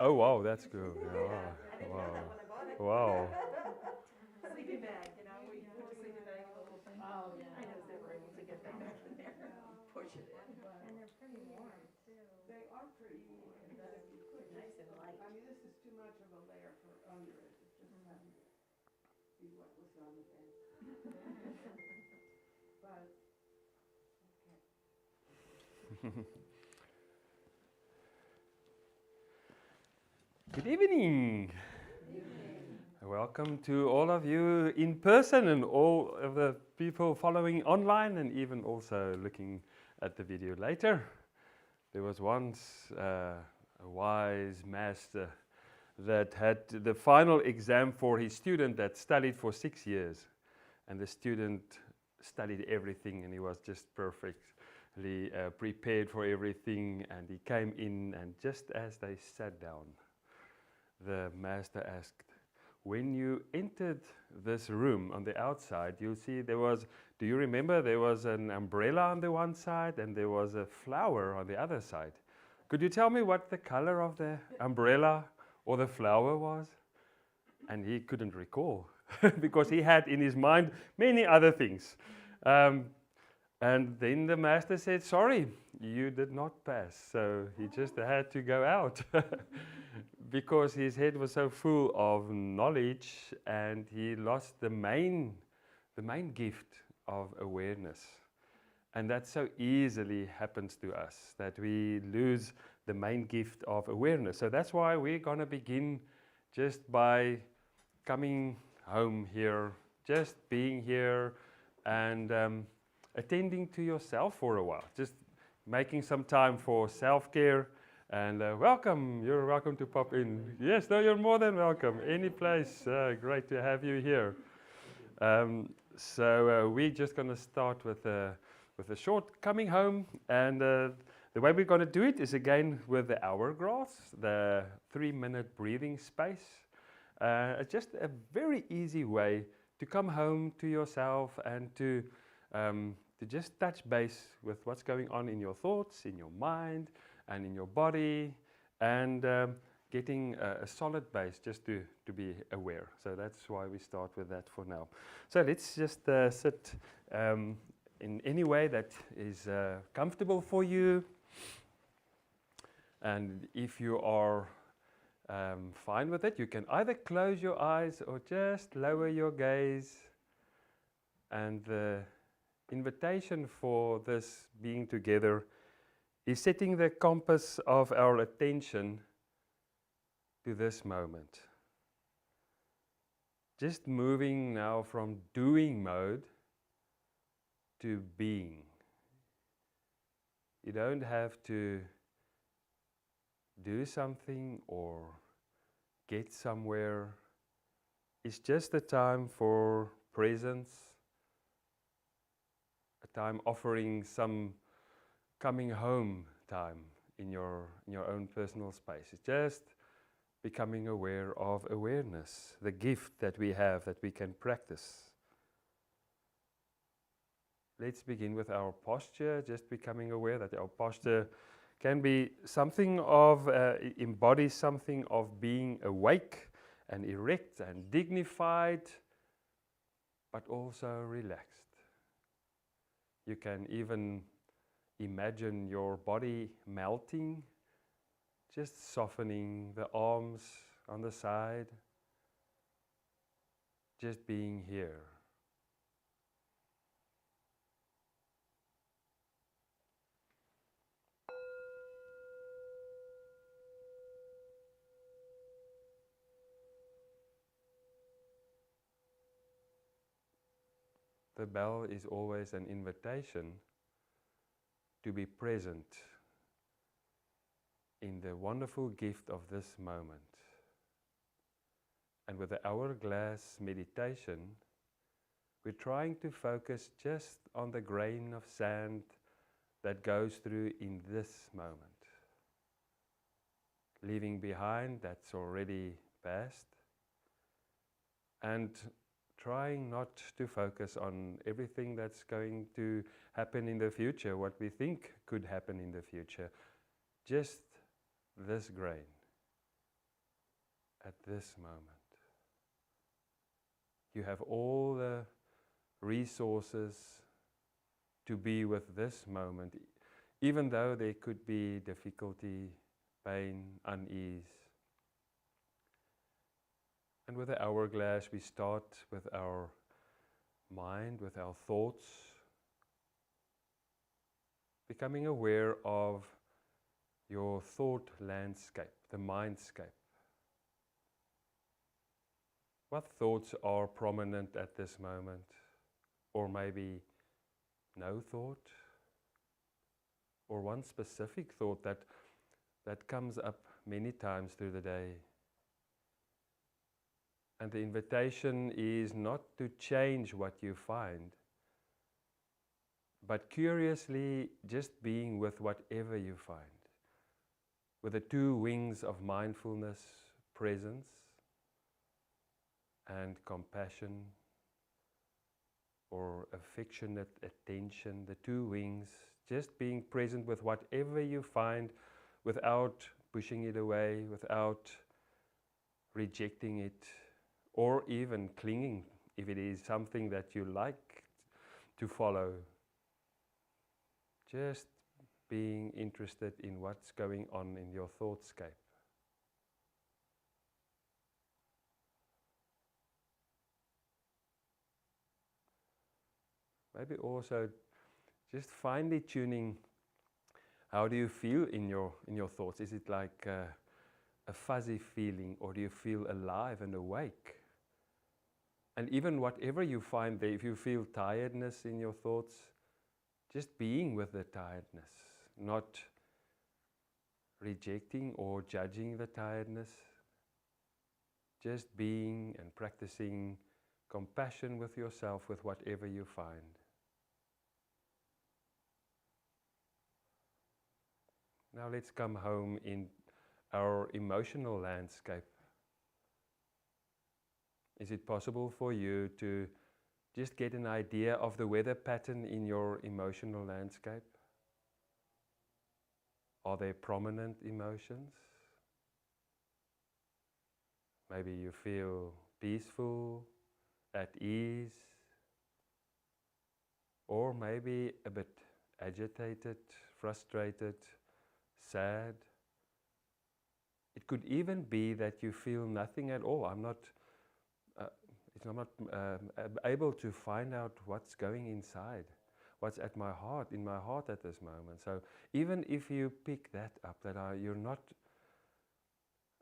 Oh wow, that's good. Yeah. Wow. Wow. Sleeping bag, we put the sleeping bag in the little thing. Oh, yeah. I know they were able to get that back in there, push it in. And they're pretty warm, too. They are pretty warm, but if you could, Nice and light. I mean, this is too much of a layer for under it, it just has to be what was on the bed. But, okay. Good evening. Welcome to all of you in person and all of the people following online and even also looking at the video later. There was once a wise master that had the final exam for his student that studied for 6 years. And the student studied everything and he was just perfectly prepared for everything. And he came in, and just as they sat down, the master asked, when you entered this room on the outside, you'll see there was, do you remember there was an umbrella on the one side and there was a flower on the other side? Could you tell me what the color of the umbrella or the flower was? And he couldn't recall because he had in his mind many other things. And then the master said, sorry, you did not pass. So he just had to go out because his head was so full of knowledge and he lost the main gift of awareness. And that so easily happens to us, that we lose the main gift of awareness. So that's why we're going to begin just by coming home here, just being here and attending to yourself for a while, just making some time for self-care. And welcome, you're welcome to pop in. Yes, no, you're more than welcome. Any place, great to have you here. So we're just going to start with a short coming home. And the way we're going to do it is again with the hourglass, the 3-minute breathing space. Just a very easy way to come home to yourself and to just touch base with what's going on in your thoughts, in your mind, and in your body, and getting a solid base just to be aware. So that's why we start with that for now. So let's just sit in any way that is comfortable for you. And if you are fine with it, you can either close your eyes or just lower your gaze. And the invitation for this being together is setting the compass of our attention to this moment. Just moving now from doing mode to being. You don't have to do something or get somewhere. It's just a time for presence, a time offering some coming home time in your own personal space. It's just becoming aware of awareness, the gift that we have that we can practice. Let's begin with our posture, just becoming aware that our posture can be something of, embodies something of being awake and erect and dignified, but also relaxed. You can even imagine your body melting, just softening the arms on the side, just being here. The bell is always an invitation to be present in the wonderful gift of this moment. And with the Hourglass Meditation, we're trying to focus just on the grain of sand that goes through in this moment. Leaving behind that's already past, and trying not to focus on everything that's going to happen in the future, what we think could happen in the future. Just this grain. this moment. You have all the resources to be with this moment, even though there could be difficulty, pain, unease. And with the hourglass, we start with our mind, with our thoughts, becoming aware of your thought landscape, the mindscape. What thoughts are prominent at this moment? Or maybe no thought? Or one specific thought that comes up many times through the day. And the invitation is not to change what you find, but curiously just being with whatever you find. With the two wings of mindfulness, presence and compassion, or affectionate attention, the two wings, just being present with whatever you find without pushing it away, without rejecting it, or even clinging if it is something that you like to follow. Just being interested in what's going on in your thoughtscape. Maybe also just finely tuning, how do you feel in your thoughts? Is it like a fuzzy feeling, or do you feel alive and awake? And even whatever you find there, if you feel tiredness in your thoughts, just being with the tiredness, not rejecting or judging the tiredness, just being and practicing compassion with yourself with whatever you find. Now let's come home in our emotional landscape. Is it possible for you to just get an idea of the weather pattern in your emotional landscape? Are there prominent emotions? Maybe you feel peaceful, at ease, or maybe a bit agitated, frustrated, sad. It could even be that you feel nothing at all. I'm not able to find out what's going inside, what's at my heart, in my heart at this moment. So even if you pick that up, you're not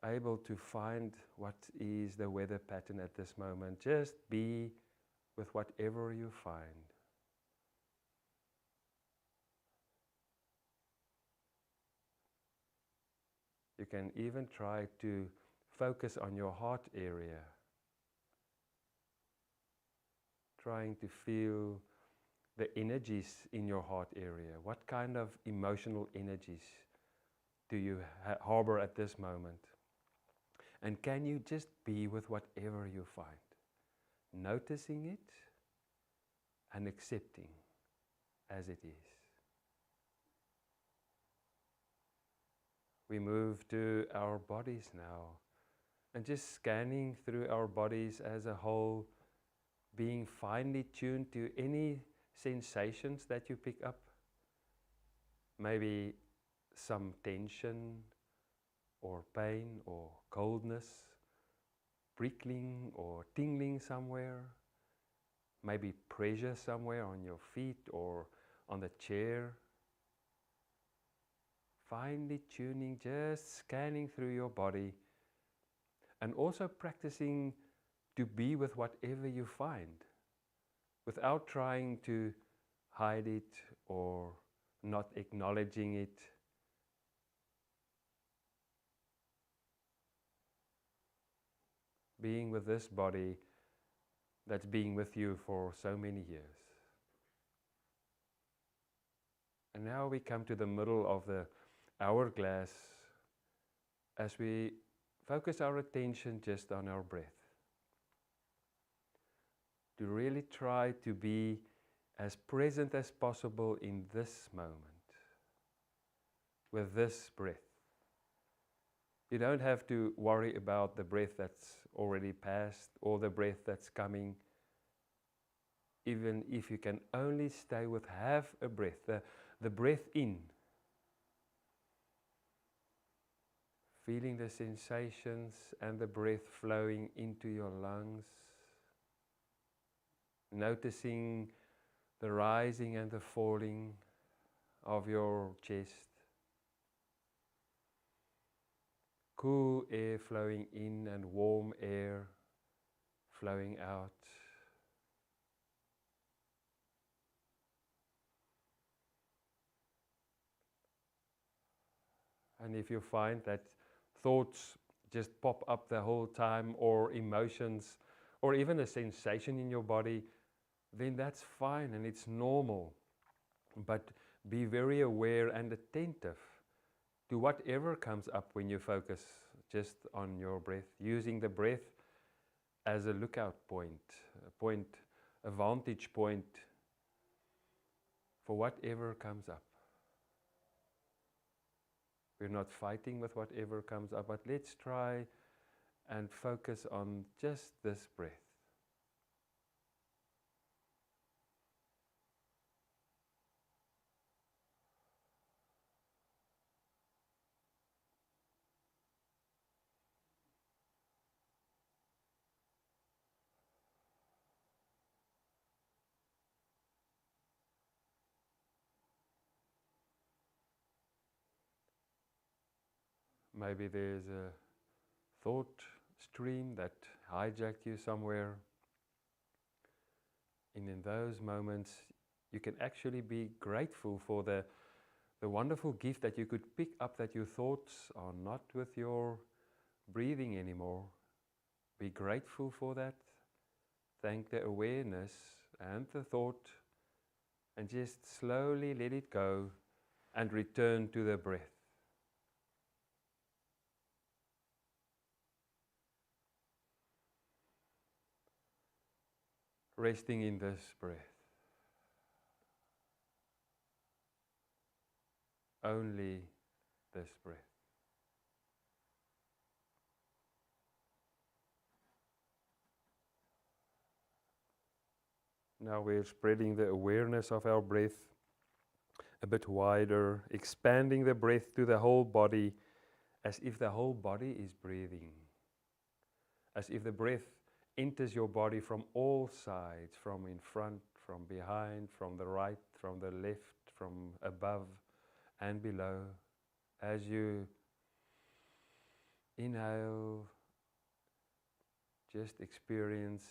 able to find what is the weather pattern at this moment, just be with whatever you find. You can even try to focus on your heart area, trying to feel the energies in your heart area. What kind of emotional energies do you harbor at this moment? And can you just be with whatever you find, noticing it and accepting as it is? We move to our bodies now, and just scanning through our bodies as a whole, being finely tuned to any sensations that you pick up. Maybe some tension or pain or coldness, prickling or tingling somewhere. Maybe pressure somewhere on your feet or on the chair. Finely tuning, just scanning through your body, and also practicing to be with whatever you find without trying to hide it or not acknowledging it. Being with this body that's been with you for so many years. And now we come to the middle of the hourglass as we focus our attention just on our breath. To really try to be as present as possible in this moment, with this breath. You don't have to worry about the breath that's already passed or the breath that's coming. Even if you can only stay with half a breath, the breath in, feeling the sensations and the breath flowing into your lungs, noticing the rising and the falling of your chest, cool air flowing in and warm air flowing out. And if you find that thoughts just pop up the whole time, or emotions, or even a sensation in your body, then that's fine and it's normal. But be very aware and attentive to whatever comes up when you focus just on your breath, using the breath as a lookout point, a vantage point for whatever comes up. We're not fighting with whatever comes up, but let's try and focus on just this breath. Maybe there's a thought stream that hijacked you somewhere. And in those moments, you can actually be grateful for the wonderful gift that you could pick up that your thoughts are not with your breathing anymore. Be grateful for that. Thank the awareness and the thought, and just slowly let it go and return to the breath. Resting in this breath. Only this breath. Now we're spreading the awareness of our breath a bit wider, expanding the breath to the whole body, as if the whole body is breathing. As if the breath enters your body from all sides, from in front, from behind, from the right, from the left, from above and below. As you inhale, just experience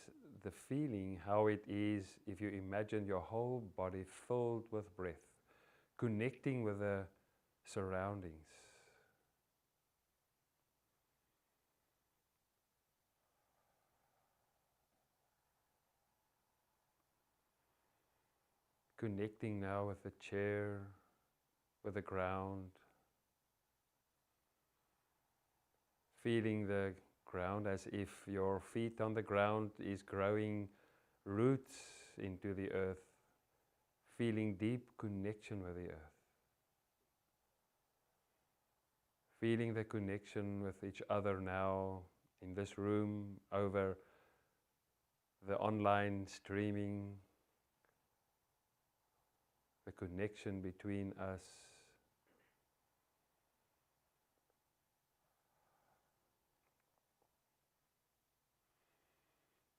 the feeling, how it is if you imagine your whole body filled with breath, connecting with the surroundings. Connecting now with the chair, with the ground. Feeling the ground as if your feet on the ground is growing roots into the earth. Feeling deep connection with the earth. Feeling the connection with each other now in this room, over the online streaming. The connection between us.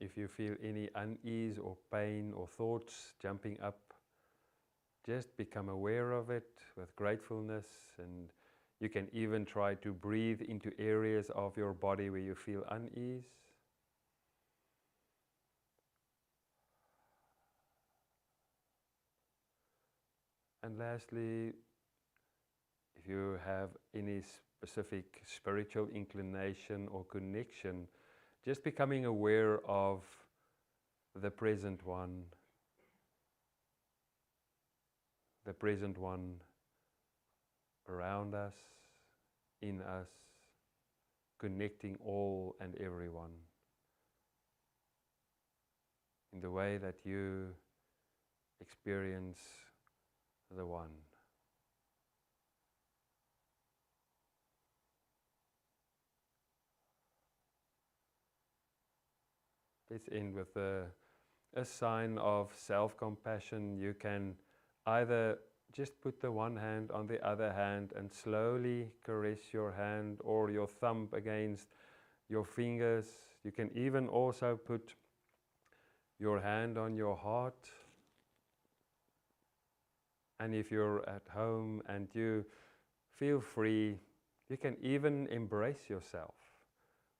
If you feel any unease or pain or thoughts jumping up, just become aware of it with gratefulness, and you can even try to breathe into areas of your body where you feel unease. And lastly, if you have any specific spiritual inclination or connection, just becoming aware of the present one around us, in us, connecting all and everyone in the way that you experience the one. let's end with a sign of self-compassion. You can either just put the one hand on the other hand and slowly caress your hand or your thumb against your fingers. You can even also put your hand on your heart. And if you're at home and you feel free, you can even embrace yourself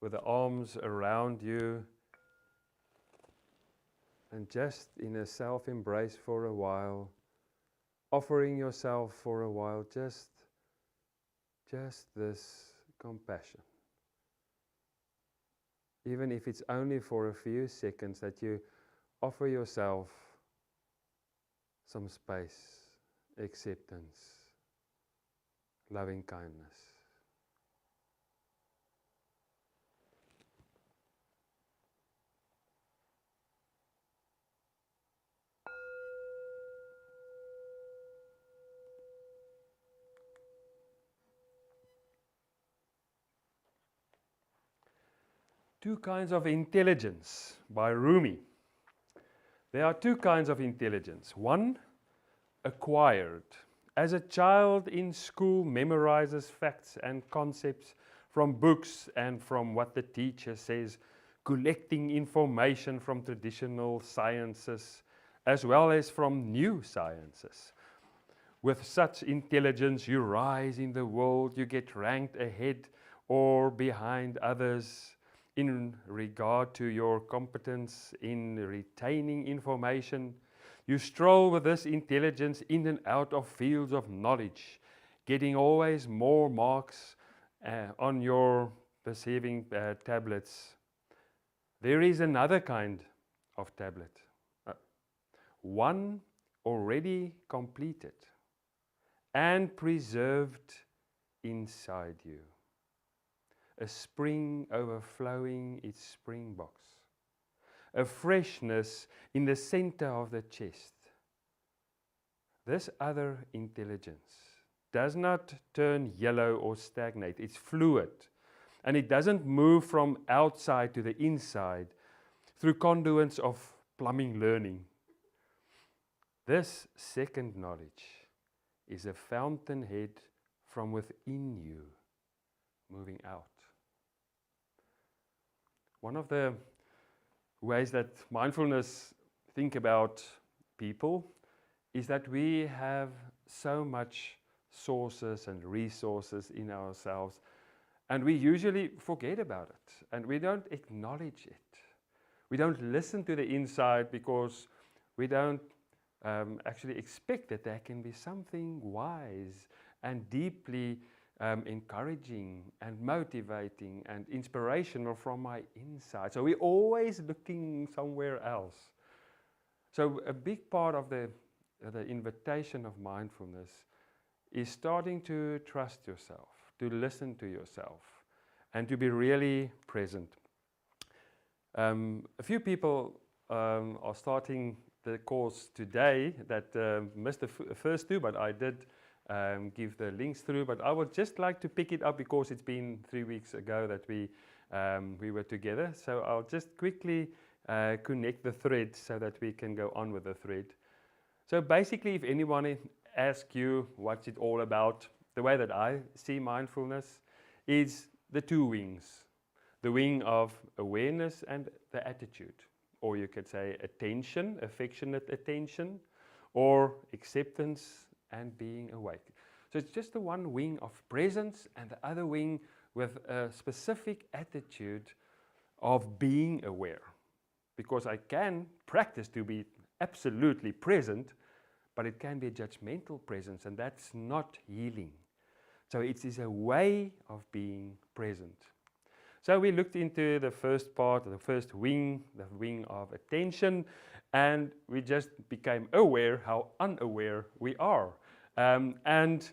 with the arms around you and just in a self-embrace for a while, offering yourself for a while just this compassion. Even if it's only for a few seconds that you offer yourself some space, acceptance, loving kindness. Two Kinds of Intelligence by Rumi. There are two kinds of intelligence. One, acquired. As a child in school memorizes facts and concepts from books and from what the teacher says, collecting information from traditional sciences as well as from new sciences. With such intelligence, you rise in the world, you get ranked ahead or behind others in regard to your competence in retaining information. You stroll with this intelligence in and out of fields of knowledge, getting always more marks on your perceiving tablets. There is another kind of tablet, one already completed and preserved inside you. A spring overflowing its spring box. A freshness in the center of the chest. This other intelligence does not turn yellow or stagnate. It's fluid. And it doesn't move from outside to the inside through conduits of plumbing learning. This second knowledge is a fountainhead from within you, moving out. One of the ways that mindfulness think about people is that we have so much sources and resources in ourselves, and we usually forget about it, and we don't acknowledge it. We don't listen to the inside because we don't actually expect that there can be something wise and deeply encouraging and motivating and inspirational from my inside. So we're always looking somewhere else. So a big part of the invitation of mindfulness is starting to trust yourself, to listen to yourself, and to be really present. A few people are starting the course today that missed the first two, but I did give the links through. But I would just like to pick it up because it's been 3 weeks ago that we were together. So I'll just quickly connect the thread so that we can go on with the thread. So basically, if anyone asks you what's it all about, the way that I see mindfulness is the two wings. The wing of awareness and the attitude. Or you could say attention, affectionate attention, or acceptance and being awake. So it's just the one wing of presence and the other wing with a specific attitude of being aware. Because I can practice to be absolutely present, but it can be a judgmental presence, and that's not healing. So it is a way of being present. So we looked into the first part, the first wing, the wing of attention, and we just became aware how unaware we are. And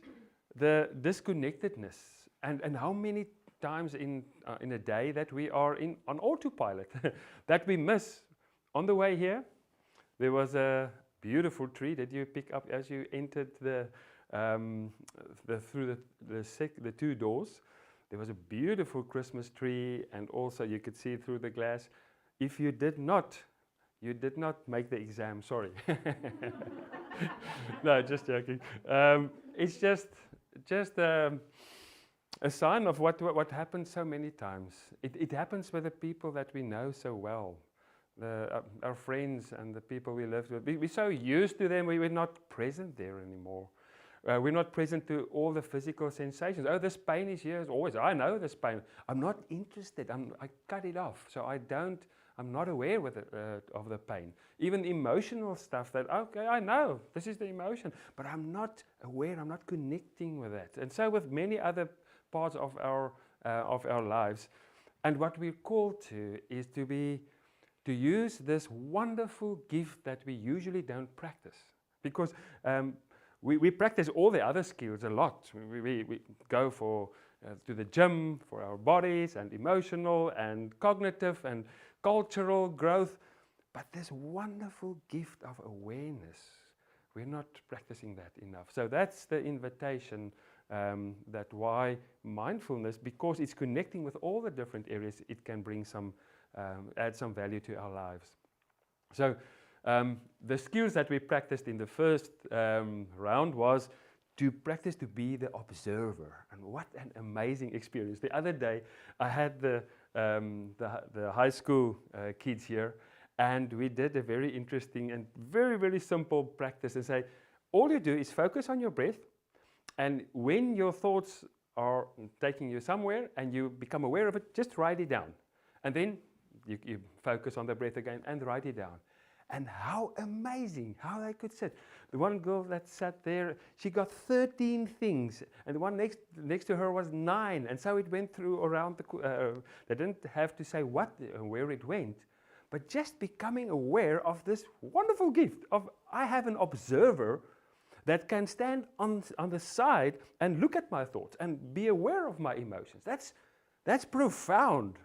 the disconnectedness, and how many times in a day that we are on autopilot, that we miss. On the way here, there was a beautiful tree that you pick up as you entered through the two doors. There was a beautiful Christmas tree, and also you could see through the glass. if you did not make the exam, sorry. No, just joking. It's just a sign of what happens so many times. It happens with the people that we know so well, our friends and the people we live with. We're so used to them, we're not present there anymore. We're not present to all the physical sensations. Oh, this pain is here as always. I know this pain. I'm not interested. I cut it off. So I'm not aware of the pain. Even emotional stuff that, okay, I know this is the emotion, but I'm not aware. I'm not connecting with that. And so with many other parts of our lives. And what we're called to is to use this wonderful gift that we usually don't practice. Because we practice all the other skills a lot. We go to the gym for our bodies and emotional and cognitive and cultural growth. But this wonderful gift of awareness, we're not practicing that enough. So that's the invitation, that why mindfulness, because it's connecting with all the different areas, it can bring add some value to our lives. So the skills that we practiced in the first round was to practice to be the observer. And what an amazing experience. The other day, I had the high school kids here, and we did a very interesting and very, very simple practice and say, all you do is focus on your breath, and when your thoughts are taking you somewhere and you become aware of it, just write it down. And then you focus on the breath again and write it down. And how amazing, how they could sit. The one girl that sat there, she got 13 things, and the one next to her was 9. And so it went through around they didn't have to say where it went, but just becoming aware of this wonderful gift of, I have an observer that can stand on the side and look at my thoughts and be aware of my emotions. That's profound.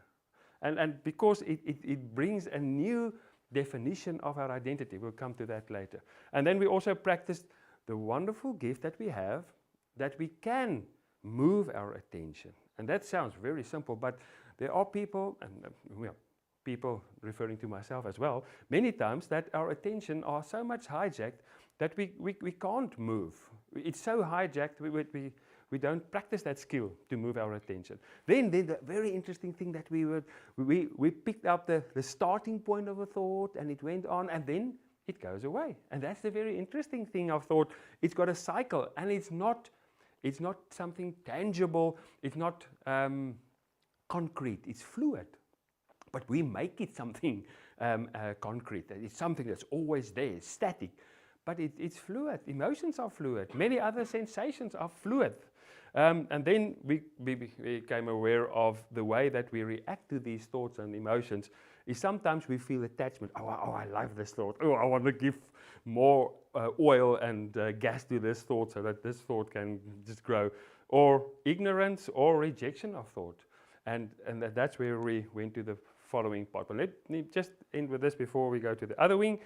And because it brings a new definition of our identity. We'll come to that later. And then we also practiced the wonderful gift that we have, that we can move our attention. And that sounds very simple, but there are people, and people referring to myself as well, many times that our attention are so much hijacked that we can't move. It's so hijacked, we don't practice that skill to move our attention. Then the very interesting thing that we picked up the starting point of a thought, and it went on, and then it goes away. And that's the very interesting thing of thought. It's got a cycle, and it's not something tangible. It's not concrete. It's fluid. But we make it something concrete. It's something that's always there. It's static. But it's fluid. Emotions are fluid. Many other sensations are fluid. And then we became aware of the way that we react to these thoughts and emotions is sometimes we feel attachment. Oh, I love this thought. Oh, I want to give more oil and gas to this thought so that this thought can just grow. Or ignorance or rejection of thought. And that's where we went to the following part. But let me just end with this before we go to the other wing.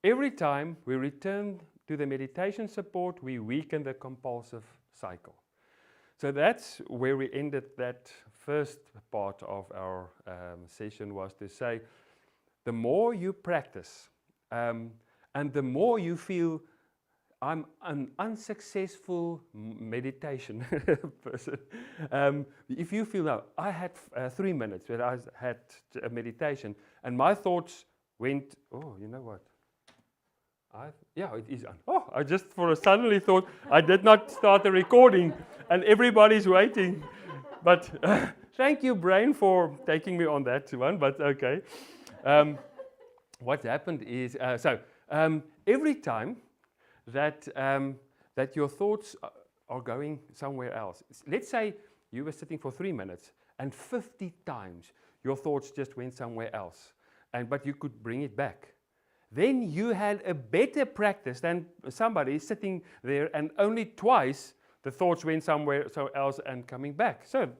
Every time we return to the meditation support, we weaken the compulsive cycle. So that's where we ended that first part of our session, was to say, the more you practice and the more you feel, I'm an unsuccessful meditation person. If you feel, now, I had 3 minutes where I had a meditation and my thoughts went, oh, you know what? Yeah, it is on. Oh, I just suddenly thought I did not start the recording and everybody's waiting. But thank you, brain, for taking me on that one, but okay. What happened is, every time that your thoughts are going somewhere else, let's say you were sitting for 3 minutes and 50 times your thoughts just went somewhere else, but you could bring it back. Then you had a better practice than somebody sitting there and only twice the thoughts went somewhere else and coming back. So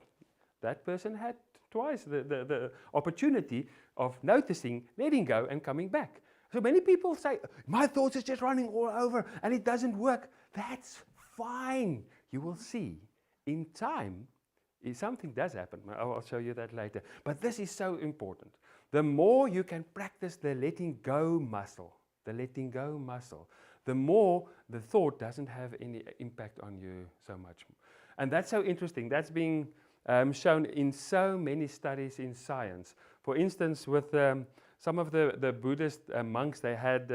that person had twice the opportunity of noticing, letting go and coming back. So many people say, my thoughts is just running all over and it doesn't work. That's fine. You will see in time, if something does happen. I'll show you that later. But this is so important. the more you can practice the letting go muscle, the more the thought doesn't have any impact on you so much. And that's so interesting. That's being shown in so many studies in science. For instance, with some of the Buddhist monks, they had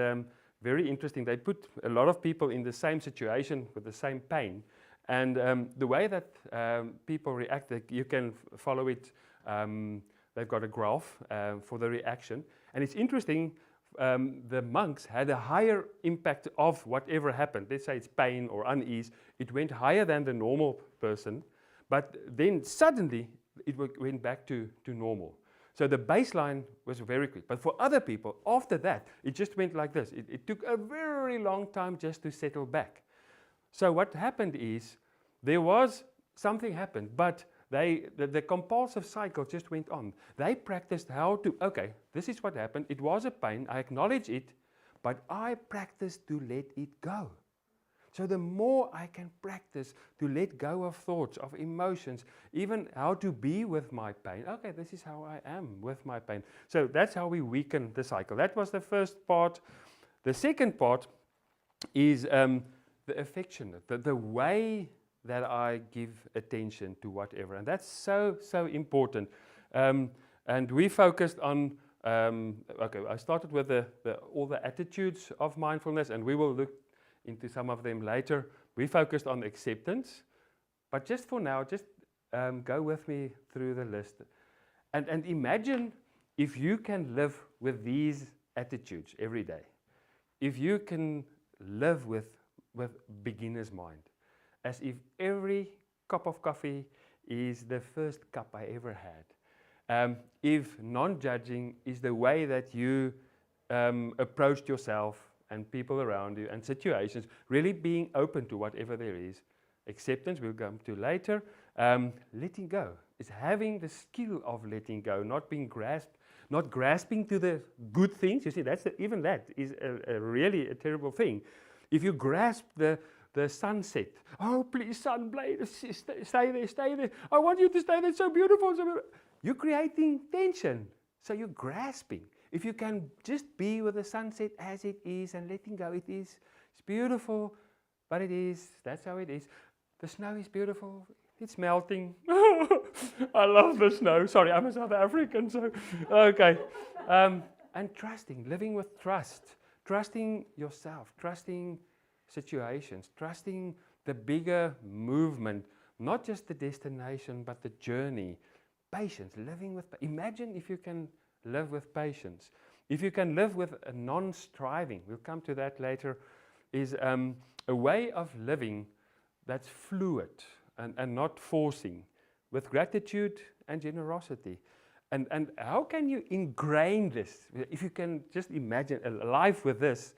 very interesting, they put a lot of people in the same situation with the same pain. And the way that people react, you can follow it. They've got a graph for the reaction. And it's interesting, the monks had a higher impact of whatever happened. Let's say it's pain or unease. It went higher than the normal person. But then suddenly, it went back to normal. So the baseline was very quick. But for other people, after that, it just went like this. It took a very long time just to settle back. So what happened is, there was something happened, but the compulsive cycle just went on. They practiced how to, okay, this is what happened. It was a pain. I acknowledge it, but I practiced to let it go. So the more I can practice to let go of thoughts, of emotions, even how to be with my pain. Okay, this is how I am with my pain. So that's how we weaken the cycle. That was the first part. The second part is the affectionate, the way that I give attention to whatever. And that's so important. And we focused on, okay, I started with all the attitudes of mindfulness, and we will look into some of them later. We focused on acceptance, but just for now, just go with me through the list. And imagine if you can live with these attitudes every day. If you can live with beginner's mind, as if every cup of coffee is the first cup I ever had. If non-judging is the way that you approached yourself and people around you and situations, really being open to whatever there is. Acceptance, we'll come to later. Letting go is having the skill of letting go, not being grasped, not grasping to the good things. You see, even that is really a terrible thing. If you grasp the sunset, oh please sun, stay there, I want you to stay there, it's so beautiful, so beautiful. You're creating tension, so you're grasping. If you can just be with the sunset as it is and letting go, it's beautiful, but that's how it is. The snow is beautiful, it's melting. I love the snow. Sorry, I'm a South African, so, okay. And trusting, living with trust, trusting yourself, trusting situations, trusting the bigger movement, not just the destination, but the journey. Patience, living with, imagine if you can live with patience. If you can live with a non-striving, we'll come to that later, is a way of living that's fluid and not forcing, with gratitude and generosity. And how can you ingrain this? If you can just imagine a life with this,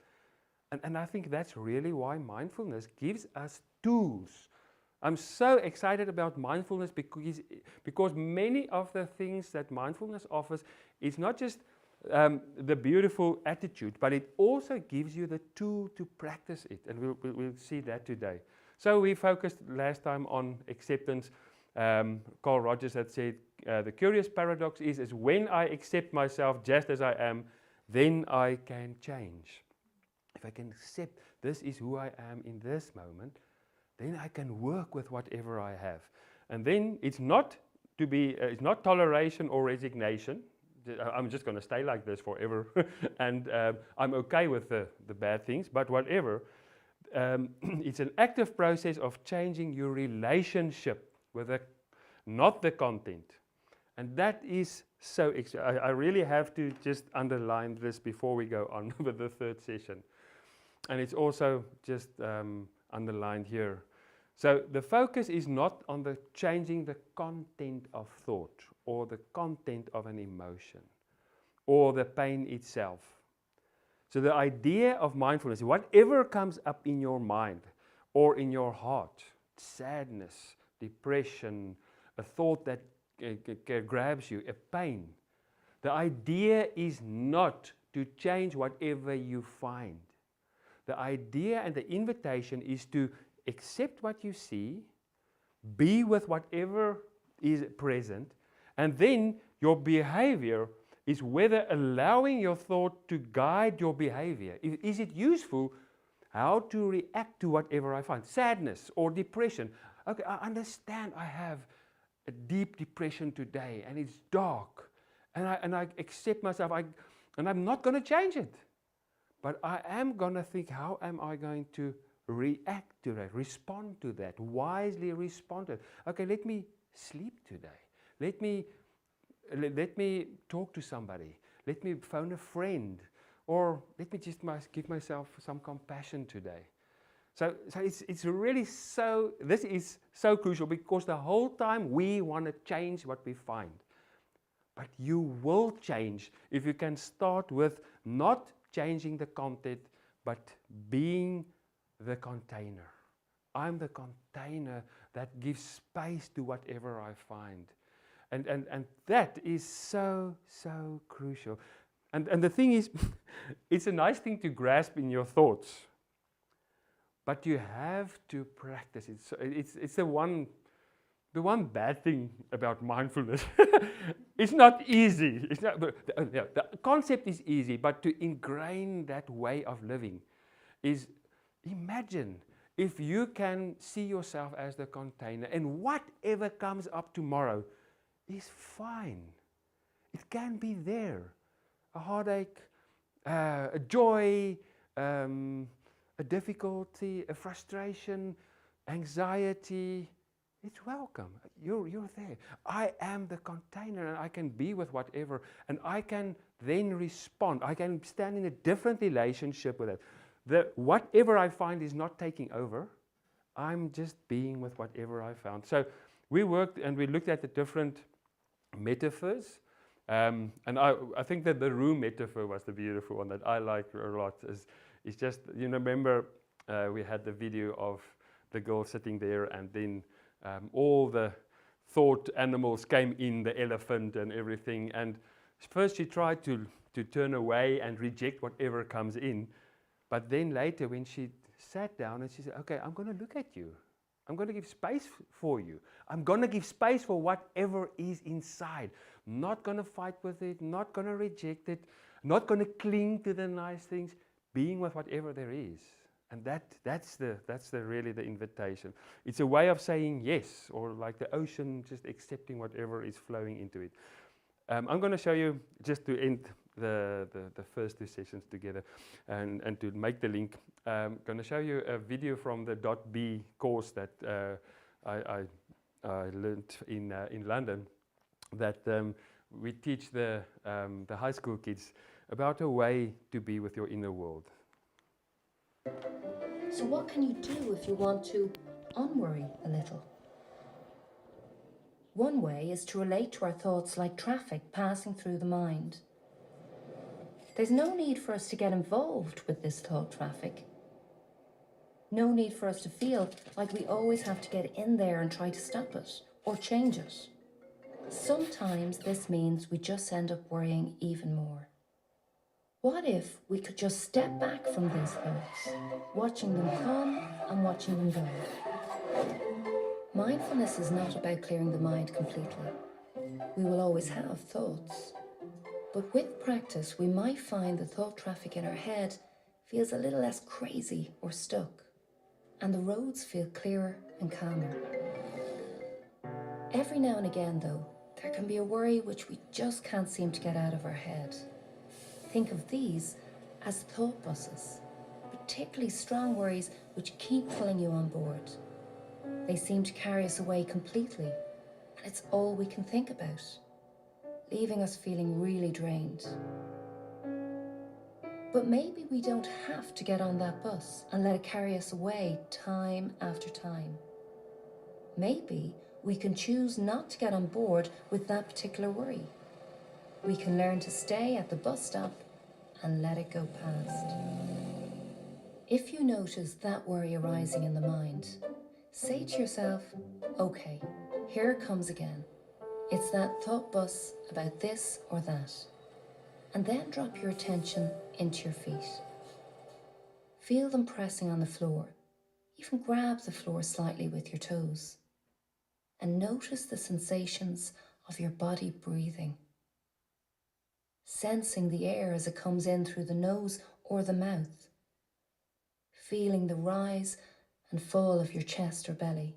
and I think that's really why mindfulness gives us tools. I'm so excited about mindfulness because many of the things that mindfulness offers is not just the beautiful attitude, but it also gives you the tool to practice it. And we'll see that today. So we focused last time on acceptance. Carl Rogers had said, the curious paradox is when I accept myself just as I am, then I can change. If I can accept this is who I am in this moment, then I can work with whatever I have. And then it's not it's not toleration or resignation. I'm just going to stay like this forever. And I'm okay with the bad things, but whatever. It's an active process of changing your relationship with not the content. And that is so exciting. I really have to just underline this before we go on with the third session. And it's also just underlined here. So the focus is not on the changing the content of thought or the content of an emotion or the pain itself. So the idea of mindfulness, whatever comes up in your mind or in your heart, sadness, depression, a thought that grabs you, a pain, the idea is not to change whatever you find. The idea and the invitation is to accept what you see, be with whatever is present, and then your behavior is whether allowing your thought to guide your behavior. Is it useful how to react to whatever I find? Sadness or depression. Okay, I understand I have a deep depression today and it's dark. And I accept myself, and I'm not going to change it. But I am going to think, how am I going to react to that, respond to that, wisely respond to it? Okay, let me sleep today. Let me talk to somebody. Let me phone a friend. Or let me just give myself some compassion today. So it's really this is so crucial, because the whole time we want to change what we find. But you will change if you can start with not changing the content, but being the container. I'm the container that gives space to whatever I find. And that is so crucial. And the thing is, it's a nice thing to grasp in your thoughts, but you have to practice it. So it's the one bad thing about mindfulness. It's not easy. It's not, the concept is easy, but to ingrain that way of living is, imagine if you can see yourself as the container, and whatever comes up tomorrow is fine. It can be there. A heartache, a joy, a difficulty, a frustration, anxiety. It's welcome. You're there. I am the container, and I can be with whatever, and I can then respond. I can stand in a different relationship with it. Whatever I find is not taking over. I'm just being with whatever I found. So we worked and we looked at the different metaphors. And I think that the room metaphor was the beautiful one that I like a lot. Is just, you remember we had the video of the girl sitting there, and then all the thought animals came in, the elephant and everything. And first she tried to turn away and reject whatever comes in. But then later, when she sat down and she said, okay, I'm going to look at you. I'm going to give space for you. I'm going to give space for whatever is inside. Not going to fight with it, not going to reject it, not going to cling to the nice things, being with whatever there is. And that's really the invitation. It's a way of saying yes, or like the ocean, just accepting whatever is flowing into it. I'm going to show you, just to end the first two sessions together, and to make the link, I'm going to show you a video from the .B course that I learned in London, that we teach the high school kids about a way to be with your inner world. So what can you do if you want to unworry a little? One way is to relate to our thoughts like traffic passing through the mind. There's no need for us to get involved with this thought traffic. No need for us to feel like we always have to get in there and try to stop it or change it. Sometimes this means we just end up worrying even more. What if we could just step back from these thoughts, watching them come and watching them go? Mindfulness is not about clearing the mind completely. We will always have thoughts. But with practice, we might find the thought traffic in our head feels a little less crazy or stuck, and the roads feel clearer and calmer. Every now and again, though, there can be a worry which we just can't seem to get out of our head. Think of these as thought buses, particularly strong worries which keep pulling you on board. They seem to carry us away completely, and it's all we can think about, leaving us feeling really drained. But maybe we don't have to get on that bus and let it carry us away time after time. Maybe we can choose not to get on board with that particular worry. We can learn to stay at the bus stop and let it go past. If you notice that worry arising in the mind, say to yourself, okay, here it comes again. It's that thought bus about this or that. And then drop your attention into your feet. Feel them pressing on the floor. Even grab the floor slightly with your toes. And notice the sensations of your body breathing. sensing the air as it comes in through the nose or the mouth, feeling the rise and fall of your chest or belly.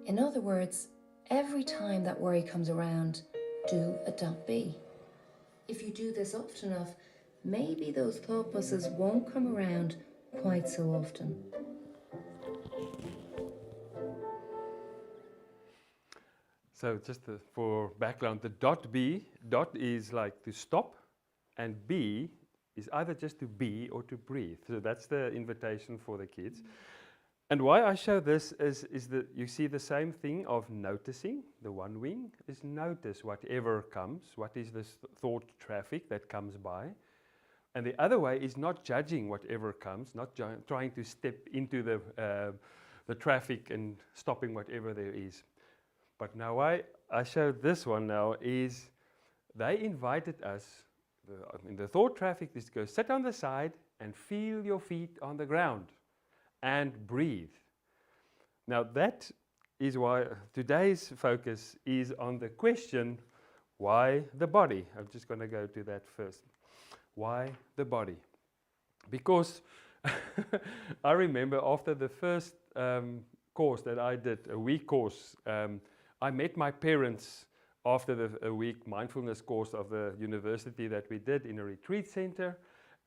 In other words, every time that worry comes around, do a .b. If you do this often enough, maybe those thought buses won't come around quite so often. So just for background, the .b, dot is like to stop, and B is either just to be or to breathe. So that's the invitation for the kids. And why I show this is that you see the same thing of noticing. The one wing is notice whatever comes. What is this thought traffic that comes by? And the other way is not judging whatever comes, not trying to step into the traffic and stopping whatever there is. But now why I showed this one now is they invited us, in the thought traffic, is to go sit on the side and feel your feet on the ground and breathe. Now that is why today's focus is on the question, why the body? I'm just going to go to that first. Why the body? Because I remember after the first course that I did, a week course, I met my parents after a week mindfulness course of the university that we did in a retreat center.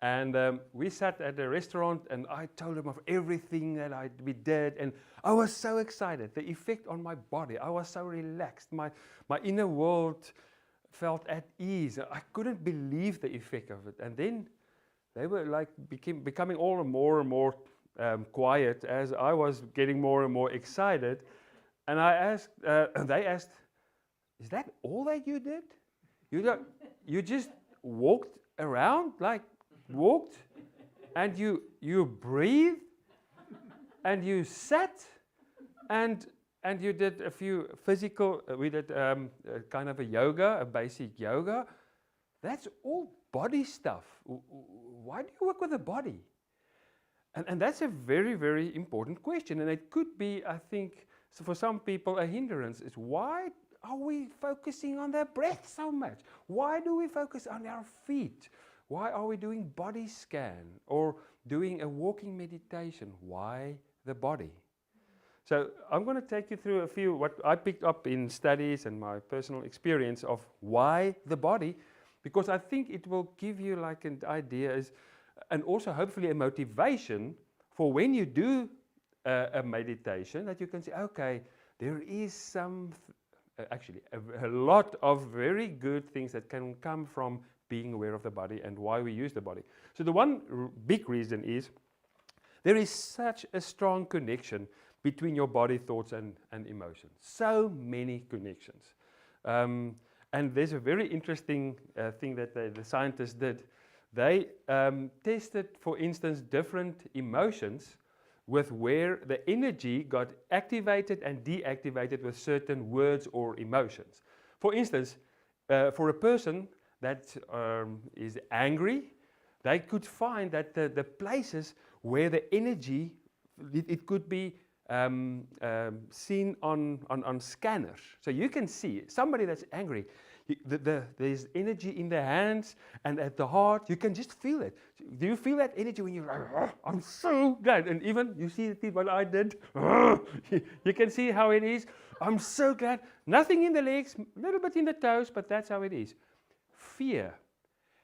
And we sat at a restaurant and I told them of everything that we did. And I was so excited. The effect on my body, I was so relaxed. My inner world felt at ease. I couldn't believe the effect of it. And then they were like becoming all more and more quiet as I was getting more and more excited. And I asked, they asked, is that all that you did? You just walked around, like walked, and you breathed, and you sat, and you did a few physical, we did kind of a yoga, a basic yoga. That's all body stuff. Why do you work with the body? And that's a very, very important question. And it could be, I think, so for some people, a hindrance is why are we focusing on the breath so much? Why do we focus on our feet? Why are we doing body scan or doing a walking meditation? Why the body? So I'm going to take you through a few what I picked up in studies and my personal experience of why the body, because I think it will give you like an idea and also hopefully a motivation for when you do a meditation that you can say, okay, there is some, actually a lot of very good things that can come from being aware of the body and why we use the body. So the one big reason is there is such a strong connection between your body, thoughts and emotions. So many connections. And there's a very interesting thing that the scientists did. They tested, for instance, different emotions with where the energy got activated and deactivated with certain words or emotions. For instance, for a person that is angry, they could find that the places where the energy, it could be seen on scanners. So you can see somebody that's angry, there's energy in the hands and at the heart. You can just feel it. Do you feel that energy when you're like, oh, I'm so glad? And even you see what I did. You can see how it is. I'm so glad. Nothing in the legs, a little bit in the toes, but that's how it is. Fear.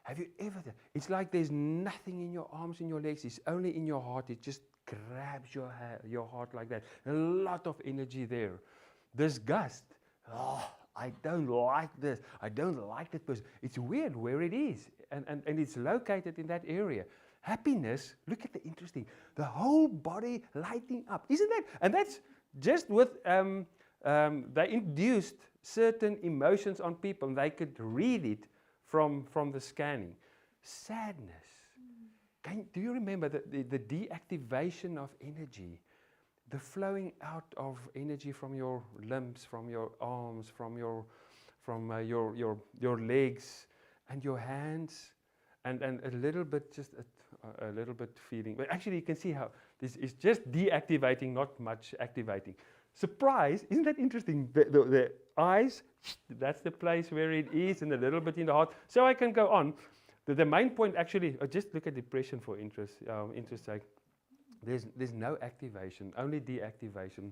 Have you ever? It's like there's nothing in your arms and your legs. It's only in your heart. It just grabs your heart like that. A lot of energy there. Disgust. Oh, I don't like this. I don't like that person. It's weird where it is. And it's located in that area. Happiness, look at the interesting. The whole body lighting up. Isn't that? And that's just with, they induced certain emotions on people. And they could read it from the scanning. Sadness. Do you remember the deactivation of energy? The flowing out of energy from your limbs, from your arms, from your legs and your hands, and a little bit, just a little bit feeling. But actually, you can see how this is just deactivating, not much activating. surprise, isn't that interesting? The eyes, that's the place where it is, and a little bit in the heart. So I can go on. The main point actually, just look at depression for interest sake. There's no activation, only deactivation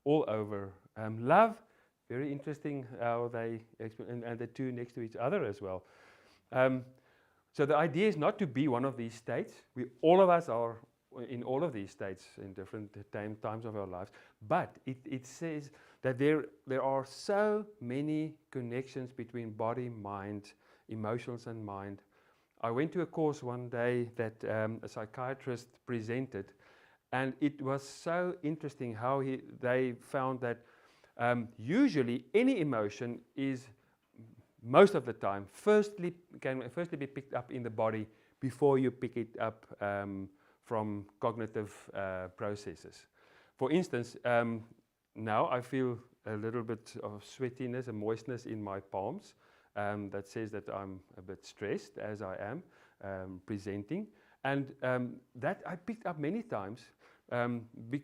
all over. Love, very interesting how they and the two next to each other as well. So the idea is not to be one of these states. All of us are in all of these states in different times of our lives. But it says that there are so many connections between body, mind, emotions and mind. I went to a course one day that a psychiatrist presented, and it was so interesting how they found that usually any emotion is most of the time can firstly be picked up in the body before you pick it up from cognitive processes. For instance, now I feel a little bit of sweatiness and moistness in my palms. That says that I'm a bit stressed as I am presenting. And that I picked up many times,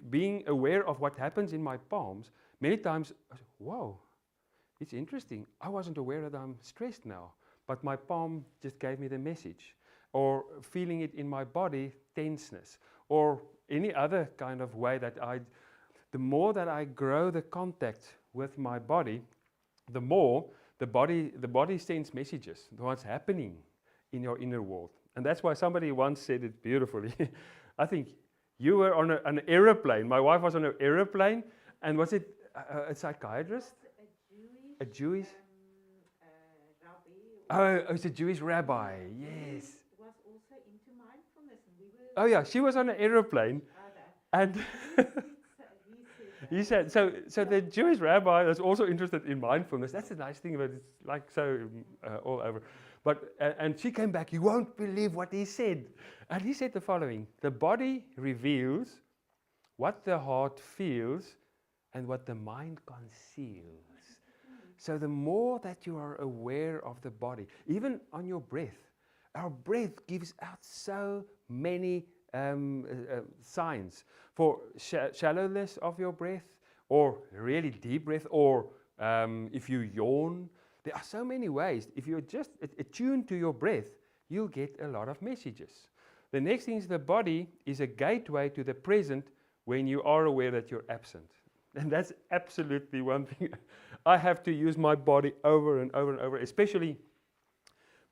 being aware of what happens in my palms. Many times, I said, whoa, it's interesting. I wasn't aware that I'm stressed now, but my palm just gave me the message. Or feeling it in my body, tenseness, or any other kind of way that the more that I grow the contact with my body, the more the body sends messages, what's happening in your inner world. And that's why somebody once said it beautifully. I think you were on an aeroplane. My wife was on an aeroplane, and was it a psychiatrist? A Jewish rabbi. Oh, it's a Jewish rabbi. Yes. Was also into mindfulness, and we were. Oh yeah, she was on an aeroplane, and he said so. The Jewish rabbi is also interested in mindfulness. That's the nice thing about it. It's like so all over. But and she came back. You won't believe what he said. And he said the following: the body reveals what the heart feels and what the mind conceals. So the more that you are aware of the body, even on your breath, our breath gives out so many signs for shallowness of your breath, or really deep breath, or if you yawn. There are so many ways. If you're just attuned to your breath, you'll get a lot of messages. The next thing is the body is a gateway to the present when you are aware that you're absent. And that's absolutely one thing. I have to use my body over and over and over, especially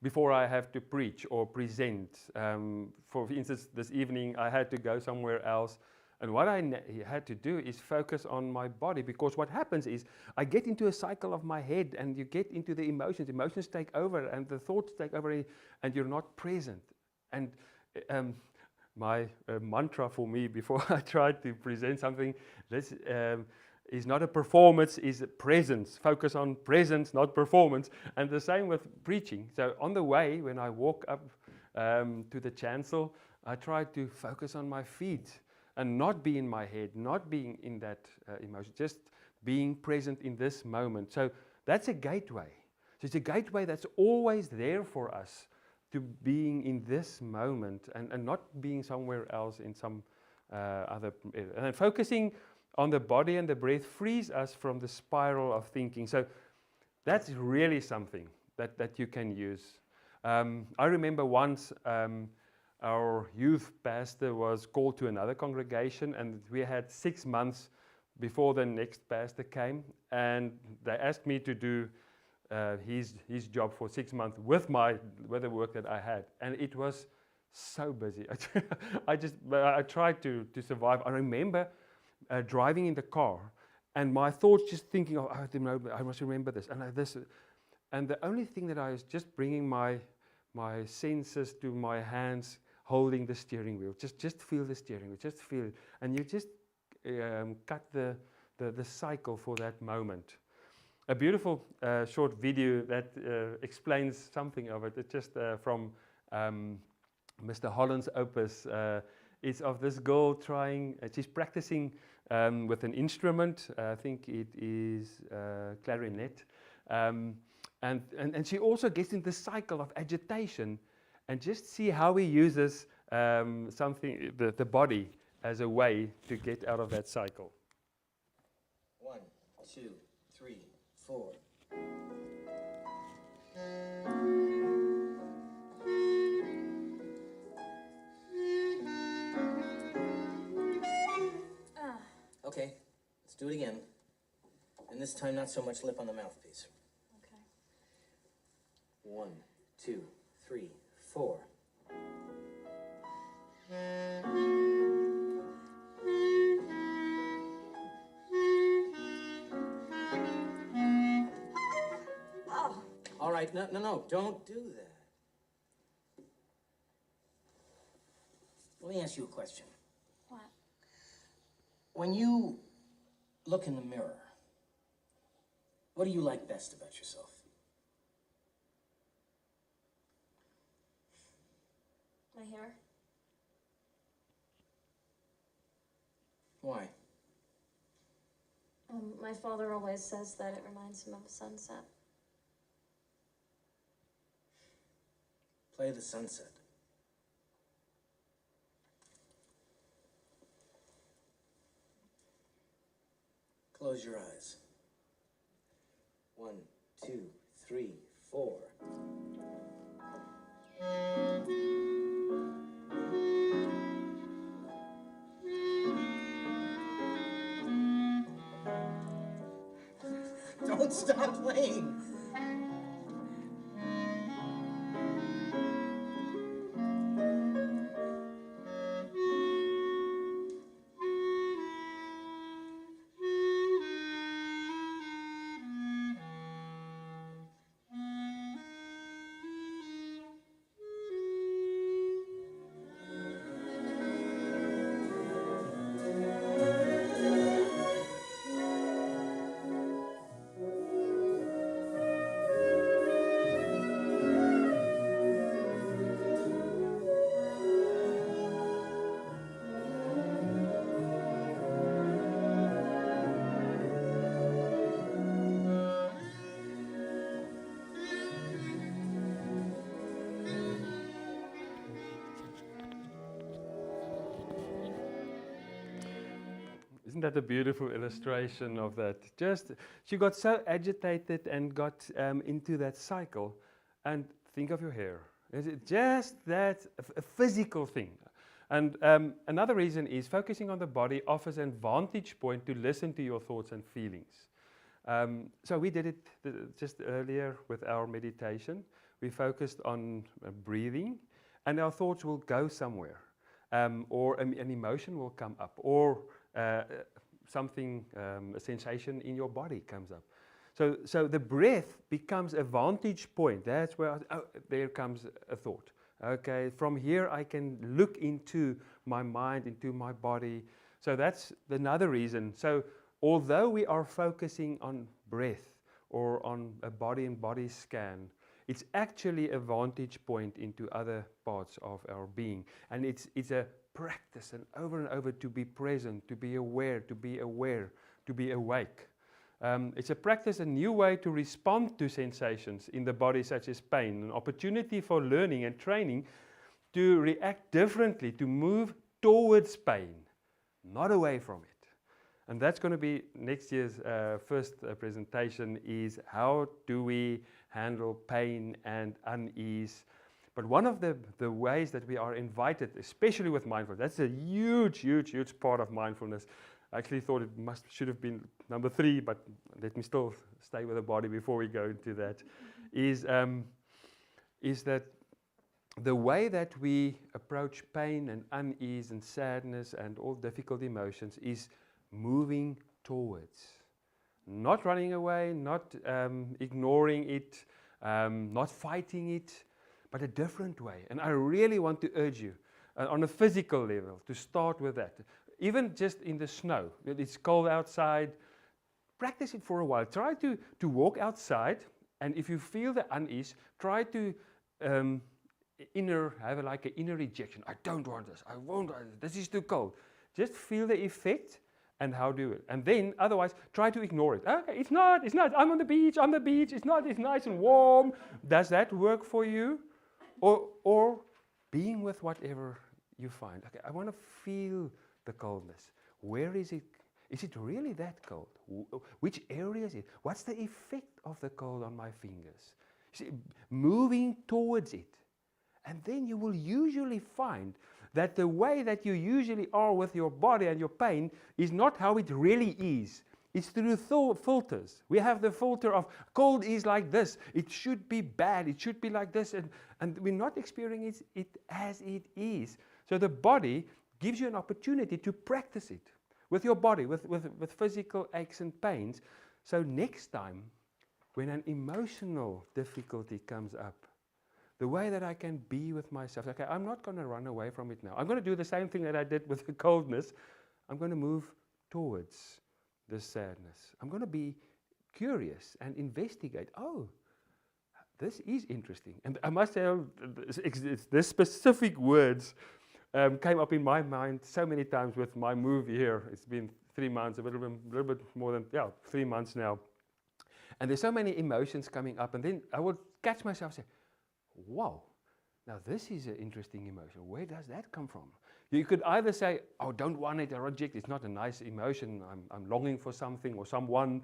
before I have to preach or present. For instance, this evening I had to go somewhere else. And what I had to do is focus on my body, because what happens is I get into a cycle of my head, and you get into the emotions. Emotions take over and the thoughts take over, and you're not present. And my mantra for me before I try to present something, this is not a performance, is a presence. Focus on presence, not performance. And the same with preaching. So on the way, when I walk up to the chancel, I try to focus on my feet and not be in my head, not being in that emotion, just being present in this moment. So that's a gateway. So it's a gateway that's always there for us, to being in this moment and not being somewhere else in some other area. And then focusing on the body and the breath frees us from the spiral of thinking. So that's really something that you can use. I remember once our youth pastor was called to another congregation, and we had 6 months before the next pastor came, and they asked me to do his job for 6 months with the work that I had, and it was so busy. I tried to survive. I remember driving in the car, and my thoughts just thinking, oh, I must remember this and this, and the only thing that I was just bringing my senses to my hands, holding the steering wheel. Just feel the steering wheel. Just feel it, and you just cut the cycle for that moment. A beautiful short video that explains something of it. It's just from Mr. Holland's opus. It's of this girl trying, she's practicing with an instrument. I think it is clarinet. And she also gets in the cycle of agitation, and just see how he uses the body as a way to get out of that cycle. 2, 3, 4. Okay, let's do it again. And this time, not so much lip on the mouthpiece. Okay. 1, 2, 3, 4. All right, no, don't do that. Let me ask you a question. What? When you look in the mirror, what do you like best about yourself? My hair? Why? My father always says that it reminds him of a sunset. Play the sunset. Close your eyes. 1, 2, 3, 4. Don't stop playing. Isn't that a beautiful illustration of that? She got so agitated and got into that cycle. And think of your hair. Is it just that a physical thing? And another reason is focusing on the body offers a vantage point to listen to your thoughts and feelings. So we did it just earlier with our meditation. We focused on breathing, and our thoughts will go somewhere, or an emotion will come up, or something, a sensation in your body comes up. So the breath becomes a vantage point. That's where, there comes a thought. Okay, from here I can look into my mind, into my body. So that's another reason. So although we are focusing on breath or on a body and body scan, it's actually a vantage point into other parts of our being. And it's a practice and over to be present, to be aware, to be awake. It's a practice, a new way to respond to sensations in the body such as pain, an opportunity for learning and training to react differently, to move towards pain, not away from it. And that's going to be next year's first presentation, is how do we handle pain and unease. But one of the ways that we are invited, especially with mindfulness, that's a huge part of mindfulness. I actually thought it should have been number 3, but let me still stay with the body before we go into that, is that the way that we approach pain and unease and sadness and all difficult emotions is moving towards. Not running away, not ignoring it, not fighting it, but a different way. And I really want to urge you on a physical level to start with that. Even just in the snow, it's cold outside, practice it for a while. Try to walk outside, and if you feel the unease, try to have like an inner rejection. I don't want this, I won't, this is too cold. Just feel the effect and how do it. And then, otherwise, try to ignore it. Okay, it's not, I'm on the beach, it's not, it's nice and warm. Does that work for you? Or being with whatever you find. Okay, I want to feel the coldness. Where is it? Is it really that cold? Which area is it? What's the effect of the cold on my fingers? You see, moving towards it. And then you will usually find that the way that you usually are with your body and your pain is not how it really is. It's through filters. We have the filter of cold is like this. It should be bad. It should be like this. And we're not experiencing it as it is. So the body gives you an opportunity to practice it with your body, with physical aches and pains. So next time, when an emotional difficulty comes up, the way that I can be with myself, okay, I'm not going to run away from it now. I'm going to do the same thing that I did with the coldness. I'm going to move towards the sadness. I'm going to be curious and investigate. Oh, this is interesting. And I must say, this specific words came up in my mind so many times with my move here. It's been 3 months, a little bit more than 3 months now. And there's so many emotions coming up. And then I would catch myself saying, wow, now this is an interesting emotion. Where does that come from? You could either say, oh, don't want it or reject it. It's not a nice emotion. I'm longing for something or someone.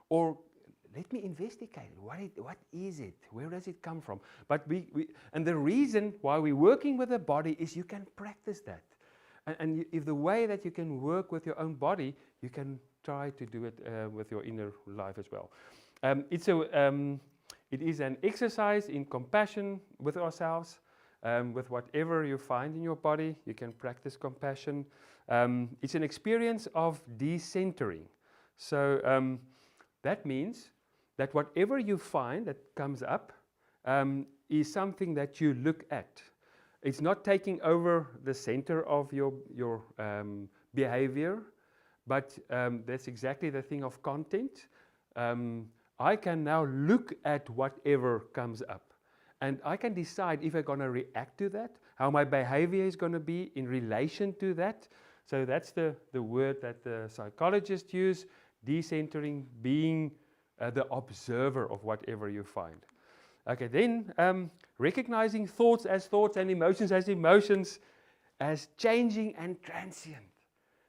Or let me investigate. What is it? Where does it come from? But and the reason why we're working with the body is you can practice that. And if the way that you can work with your own body, you can try to do it with your inner life as well. It is an exercise in compassion with ourselves, with whatever you find in your body. You can practice compassion. It's an experience of decentering. So that means that whatever you find that comes up is something that you look at. It's not taking over the center of your behavior, but that's exactly the thing of content. I can now look at whatever comes up, and I can decide if I'm going to react to that, how my behavior is going to be in relation to that. So that's the word that the psychologists use, decentering, being the observer of whatever you find. Okay, then recognizing thoughts as thoughts and emotions as emotions, as changing and transient.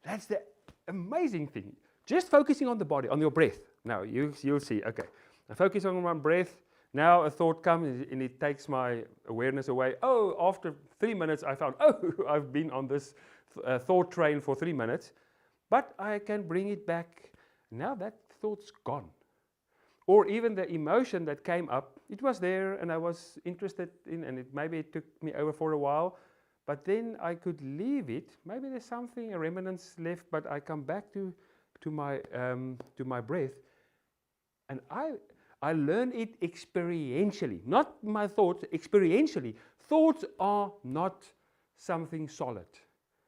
That's the amazing thing. Just focusing on the body, on your breath. Now, you'll see, okay, I focus on my breath. Now a thought comes and it takes my awareness away. Oh, after 3 minutes, I found, oh, I've been on this thought train for 3 minutes. But I can bring it back. Now that thought's gone. Or even the emotion that came up, it was there and I was interested in, and maybe it took me over for a while, but then I could leave it. Maybe there's something, a remnants left, but I come back to my breath, and I learn it experientially, not my thoughts, experientially. Thoughts are not something solid.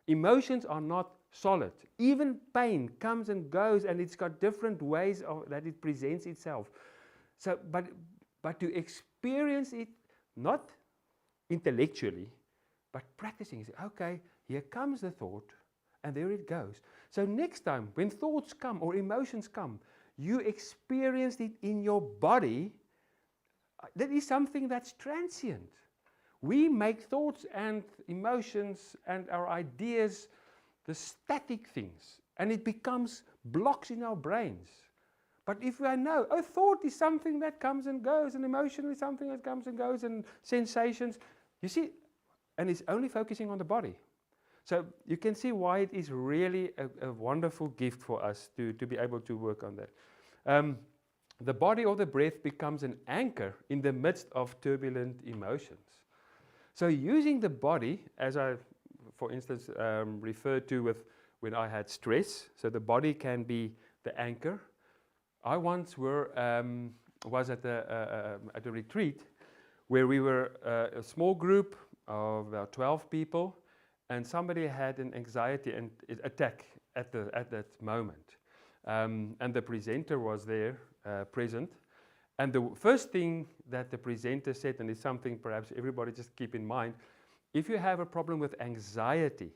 Emotions are not solid. Even pain comes and goes, and it's got different ways that it presents itself. So, but to experience it, not intellectually, but practicing. Okay, here comes the thought, and there it goes. So next time, when thoughts come or emotions come, you experience it in your body. That is something that's transient. We make thoughts and emotions and our ideas the static things, and it becomes blocks in our brains. But if I know, oh, thought is something that comes and goes, and emotion is something that comes and goes, and sensations, you see, and it's only focusing on the body. So you can see why it is really a wonderful gift for us to be able to work on that. The body or the breath becomes an anchor in the midst of turbulent emotions. So using the body, as I, for instance, referred to with when I had stress, so the body can be the anchor. I once was at a retreat where we were a small group of about 12 people, and somebody had an anxiety attack at that moment. And the presenter was there, present. And the first thing that the presenter said, and it's something perhaps everybody just keep in mind, if you have a problem with anxiety,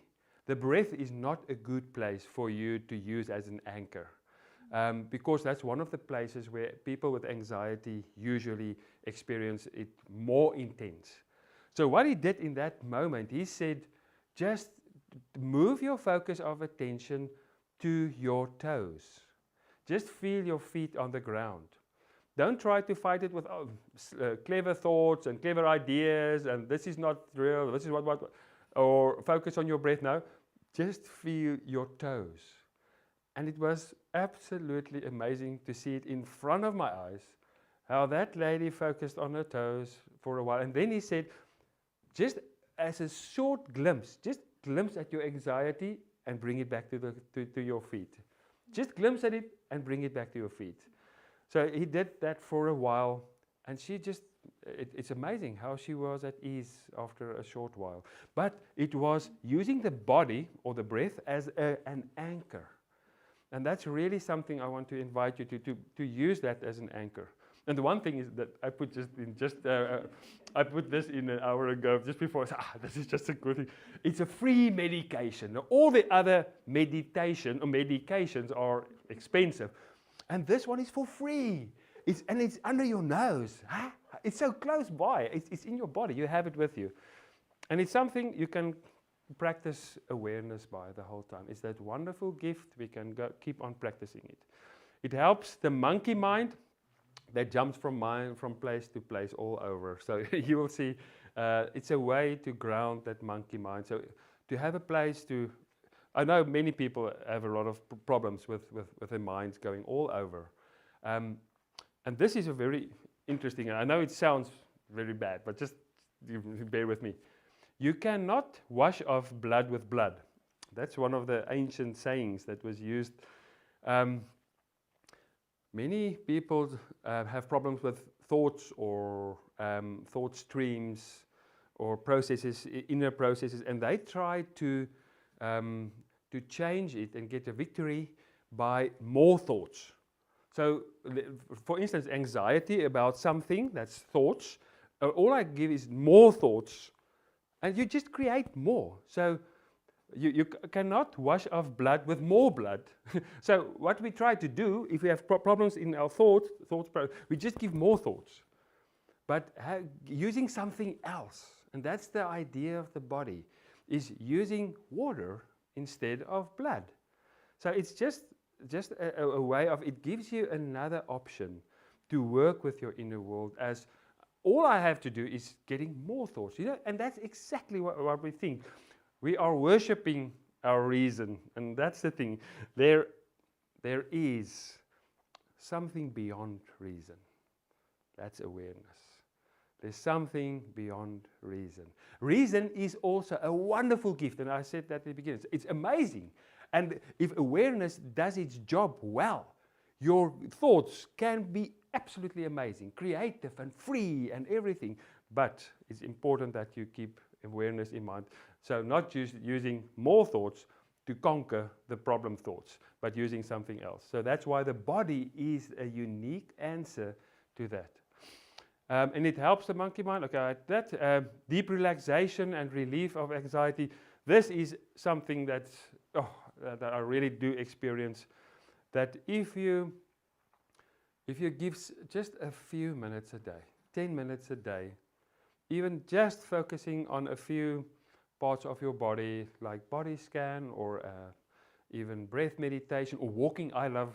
the breath is not a good place for you to use as an anchor. Because that's one of the places where people with anxiety usually experience it more intense. So what he did in that moment, he said, just move your focus of attention to your toes. Just feel your feet on the ground. Don't try to fight it with clever thoughts and clever ideas and this is not real, this is what, or focus on your breath now. Just feel your toes. And it was absolutely amazing to see it in front of my eyes, how that lady focused on her toes for a while. And then he said, just as a short glimpse, just glimpse at your anxiety and bring it back to your feet. Just glimpse at it and bring it back to your feet. So he did that for a while, and she just, it's amazing how she was at ease after a short while. But it was using the body or the breath as an anchor. And that's really something I want to invite you to use that as an anchor. And the one thing is that I put I put this in an hour ago, just before I said, this is just a good thing. It's a free medication. Now, all the other meditation or medications are expensive. And this one is for free. It's under your nose. Huh? It's so close by. It's in your body. You have it with you. And it's something you can practice awareness by the whole time. It's that wonderful gift. We can keep on practicing it. It helps the monkey mind that jumps from place to place all over. So you will see it's a way to ground that monkey mind. So to have a place to, I know many people have a lot of problems with their minds going all over. And this is a very interesting, and I know it sounds very bad, but just bear with me. You cannot wash off blood with blood. That's one of the ancient sayings that was used. Many people have problems with thoughts or thought streams or processes, inner processes, and they try to change it and get a victory by more thoughts. So, for instance, anxiety about something, that's thoughts. All I give is more thoughts, and you just create more. So, you cannot wash off blood with more blood. So, what we try to do, if we have problems in our thoughts, we just give more thoughts. But using something else, and that's the idea of the body, is using water instead of blood. So it's just a way of, it gives you another option to work with your inner world, as all I have to do is getting more thoughts, and that's exactly what we think. We are worshipping our reason, and that's the thing. There is something beyond reason. That's awareness. There's something beyond reason. Reason is also a wonderful gift, and I said that at the beginning. It's amazing. And if awareness does its job well, your thoughts can be absolutely amazing, creative and free and everything. But it's important that you keep awareness in mind. So not just using more thoughts to conquer the problem thoughts, but using something else. So that's why the body is a unique answer to that. And it helps the monkey mind. Okay, that deep relaxation and relief of anxiety. This is something that I really do experience. That if you give just a few minutes a day, 10 minutes a day, even just focusing on a few parts of your body, like body scan or even breath meditation or walking. I love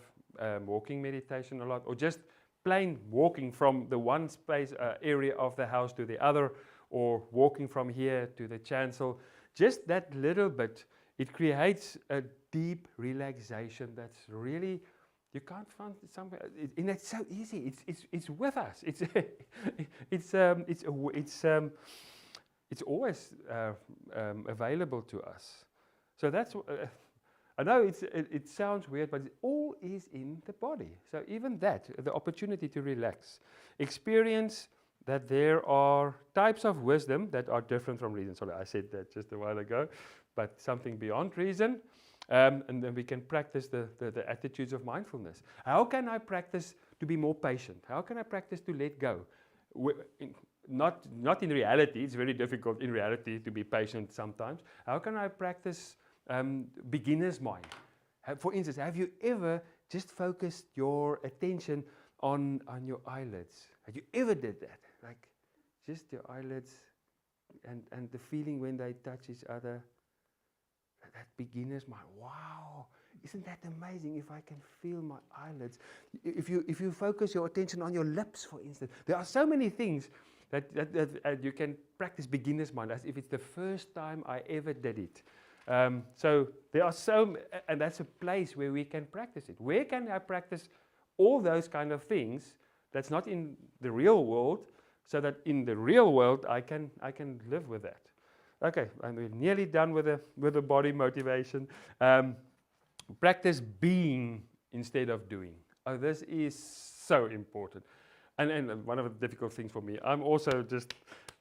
walking meditation a lot, or just plain walking from the one space area of the house to the other, or walking from here to the chancel. Just that little bit, it creates a deep relaxation that's really, you can't find somewhere, and it's so easy. It's with us. It's always available to us. So that's. I know it sounds weird, but it all is in the body. So even that, the opportunity to relax, experience that there are types of wisdom that are different from reason. Sorry, I said that just a while ago, but something beyond reason. And then we can practice the attitudes of mindfulness. How can I practice to be more patient? How can I practice to let go? Not in reality. It's very difficult in reality to be patient sometimes. How can I practice beginner's mind? For instance, have you ever just focused your attention on your eyelids? Have you ever did that? Like just your eyelids and the feeling when they touch each other. That beginner's mind. Wow. Isn't that amazing if I can feel my eyelids? If you focus your attention on your lips, for instance, there are so many things that you can practice beginner's mind as if it's the first time I ever did it. So there are and that's a place where we can practice it. Where can I practice all those kind of things that's not in the real world, so that in the real world I can live with that? Okay, I'm nearly done with the body motivation. Practice being instead of doing. Oh, this is so important. And one of the difficult things for me, I'm also just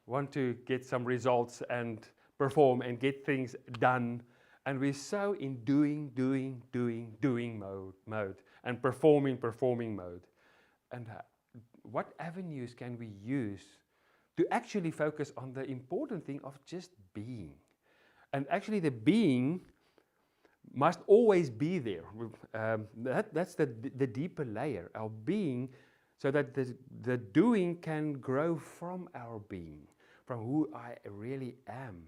want to get some results and perform and get things done. And we're so in doing mode and performing mode. And what avenues can we use to actually focus on the important thing of just being? And actually the being must always be there. That's the deeper layer, our being, so that the doing can grow from our being, from who I really am.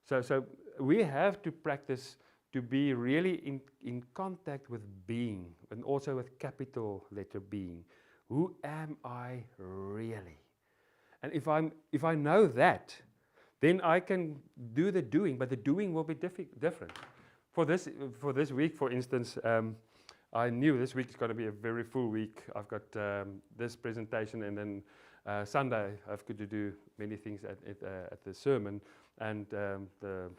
So we have to practice to be really in contact with being, and also with capital letter being. Who am I really? And if I know that, then I can do the doing, but the doing will be different. For this week, for instance, I knew this week is going to be a very full week. I've got this presentation, and then Sunday I've got to do many things at the sermon, and the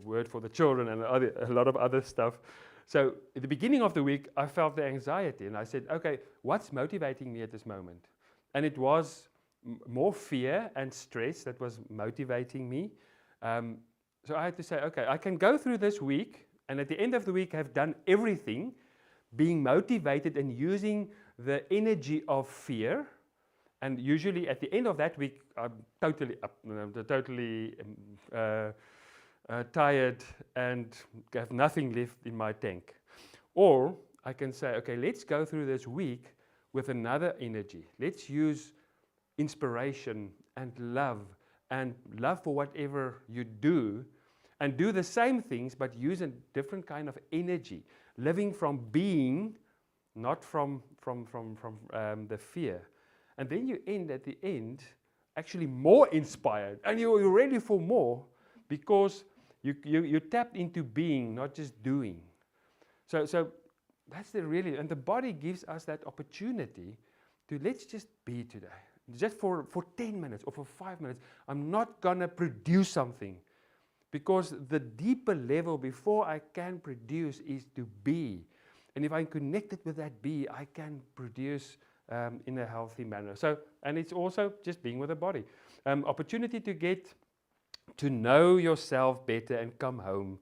word for the children, and a lot of other stuff. So at the beginning of the week, I felt the anxiety, and I said, okay, what's motivating me at this moment? And it was more fear and stress that was motivating me. So I had to say, okay, I can go through this week, and at the end of the week have done everything, being motivated and using the energy of fear. And usually at the end of that week, I'm totally up, totally tired and have nothing left in my tank. Or I can say, okay, let's go through this week with another energy. Let's use inspiration and love for whatever you do, and do the same things, but use a different kind of energy, living from being, not from the fear. And then you end at the end actually more inspired, and you're ready for more, because you tapped into being, not just doing. So that's and the body gives us that opportunity to let's just be today. Just for 10 minutes or for 5 minutes, I'm not gonna produce something, because the deeper level before I can produce is to be. And if I'm connected with that be, I can produce in a healthy manner. So, and it's also just being with the body. Opportunity to get to know yourself better and come home,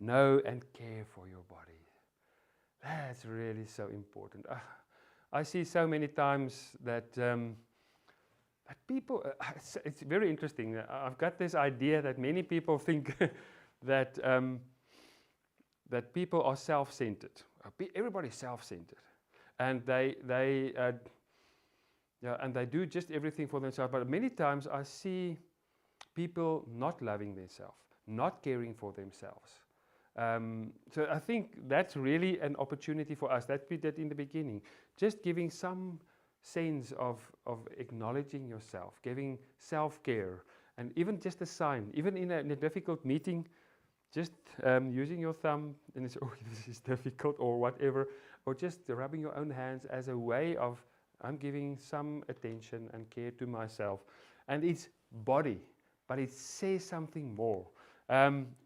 know and care for your body. That's really so important. I see so many times that people, it's very interesting. I've got this idea that many people think that that people are self-centered. Everybody's self-centered, and they do just everything for themselves. But many times I see people not loving themselves, not caring for themselves. So I think that's really an opportunity for us. That we did in the beginning, just giving some sense of acknowledging yourself, giving self-care, and even just a sign, even in a difficult meeting, just using your thumb, and it's, oh, this is difficult, or whatever, or just rubbing your own hands as a way of, I'm giving some attention and care to myself. And it's body, but it says something more.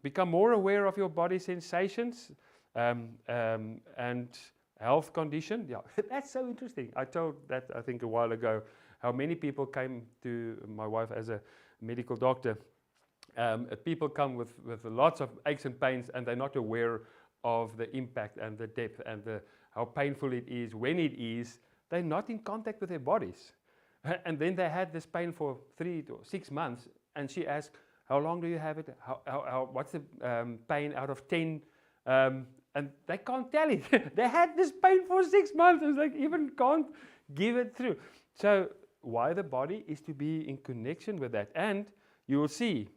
Become more aware of your body sensations and health condition. Yeah, that's so interesting. I told that, I think, a while ago, how many people came to my wife as a medical doctor. People come with lots of aches and pains, and they're not aware of the impact and the depth and how painful it is when it is. They're not in contact with their bodies. And then they had this pain for 3 to 6 months, and she asked, how long do you have it? What's the pain out of 10? And they can't tell it. They had this pain for 6 months. It's like, even can't give it through. So why the body is to be in connection with that. And you will see,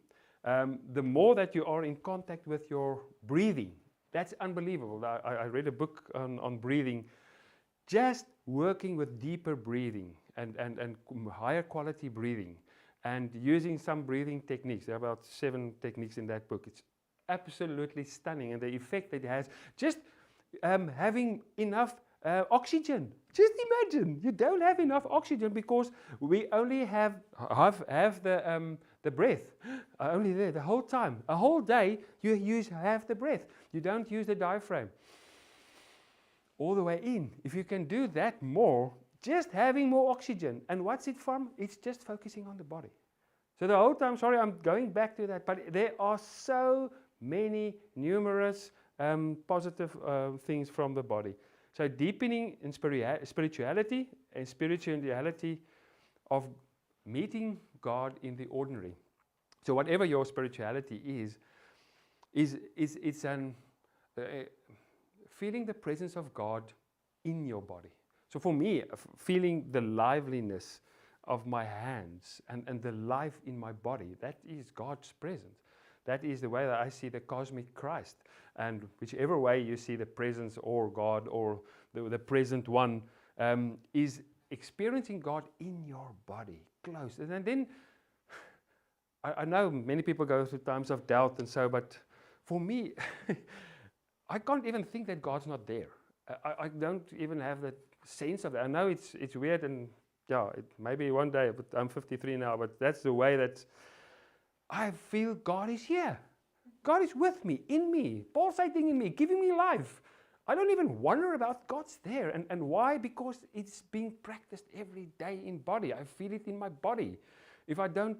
the more that you are in contact with your breathing, That's unbelievable. I read a book on breathing, just working with deeper breathing and higher quality breathing and using some breathing techniques. There are about 7 techniques in that book. It's absolutely stunning, and the effect it has, just having enough oxygen. Just imagine you don't have enough oxygen because we only have the breath only there the whole time. A whole day you use half the breath. You don't use the diaphragm all the way in. If you can do that more, just having more oxygen. And what's it from? It's just focusing on the body. So the whole time, sorry, I'm going back to that, but there are so many numerous positive things from the body. So deepening in spirituality and spirituality of meeting God in the ordinary. So whatever your spirituality is it's feeling the presence of God in your body. So for me, feeling the liveliness of my hands and the life in my body, that is God's presence. That is the way that I see the cosmic Christ. And whichever way you see the presence or God or the present one is experiencing God in your body, close. And then, I know many people go through times of doubt and so, but for me, I can't even think that God's not there. I don't even have that sense of that. I know it's weird, and yeah, maybe one day, but I'm 53 now, but that's the way that I feel God is here. God is with me, in me, pulsating in me, giving me life. I don't even wonder about God's there. And why? Because it's being practiced every day in body. I feel it in my body. If I don't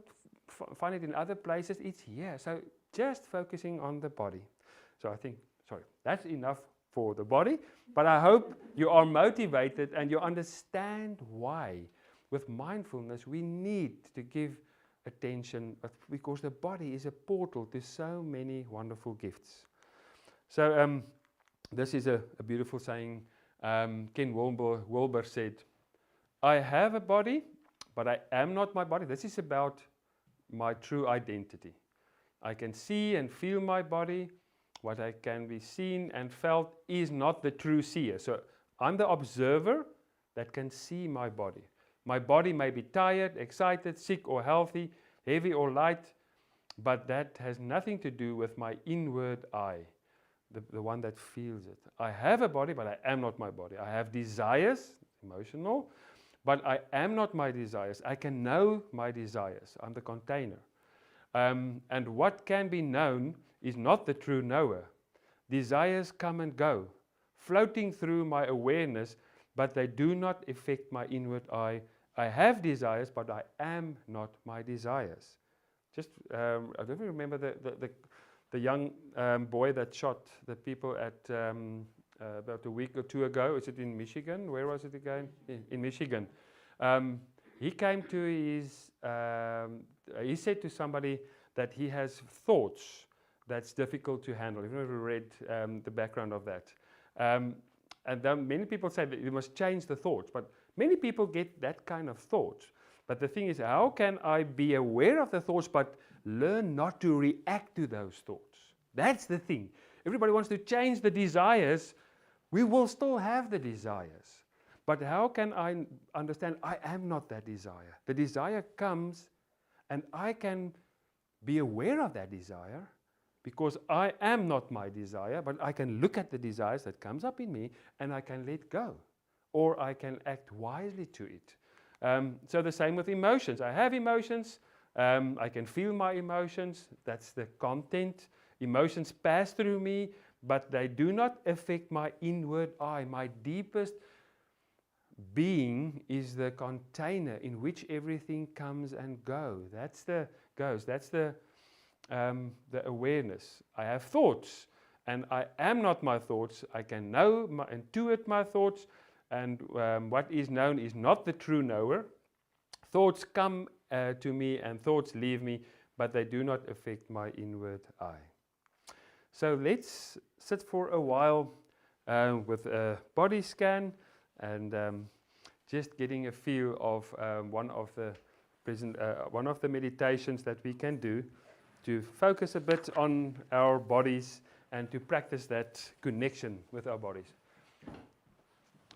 find it in other places, it's here. So just focusing on the body. So I think, that's enough for the body. But I hope you are motivated and you understand why. With mindfulness, we need to give attention because the body is a portal to so many wonderful gifts. So this is a beautiful saying. Ken Wilber said, "I have a body, but I am not my body." This is about my true identity. I can see and feel my body. What I can be seen and felt is not the true seer. So I'm the observer that can see my body. My body may be tired, excited, sick or healthy, heavy or light, but that has nothing to do with my inward eye, the one that feels it. I have a body, but I am not my body. I have desires, emotional, but I am not my desires. I can know my desires. I'm the container. And what can be known is not the true knower. Desires come and go, floating through my awareness, but they do not affect my inward eye. I have desires, but I am not my desires. Just, I don't remember the young boy that shot the people at about a week or two ago. Is it in Michigan? Where was it again? In Michigan. He came to his, he said to somebody that he has thoughts that's difficult to handle. You've never read the background of that. And then many people say that you must change the thoughts, but many people get that kind of thoughts. But the thing is, how can I be aware of the thoughts but learn not to react to those thoughts? That's the thing. Everybody wants to change the desires. We will still have the desires. But how can I understand I am not that desire? The desire comes and I can be aware of that desire because I am not my desire, but I can look at the desires that comes up in me and I can let go. Or I can act wisely to it. So the same with emotions. I have emotions. I can feel my emotions. That's the content. Emotions pass through me, but they do not affect my inward eye. My deepest being is the container in which everything comes and goes. That's the awareness. I have thoughts, and I am not my thoughts. I can know and intuit my thoughts. And what is known is not the true knower. Thoughts come to me and thoughts leave me, but they do not affect my inward eye. So let's sit for a while with a body scan and just getting a feel of one of the meditations that we can do to focus a bit on our bodies and to practice that connection with our bodies.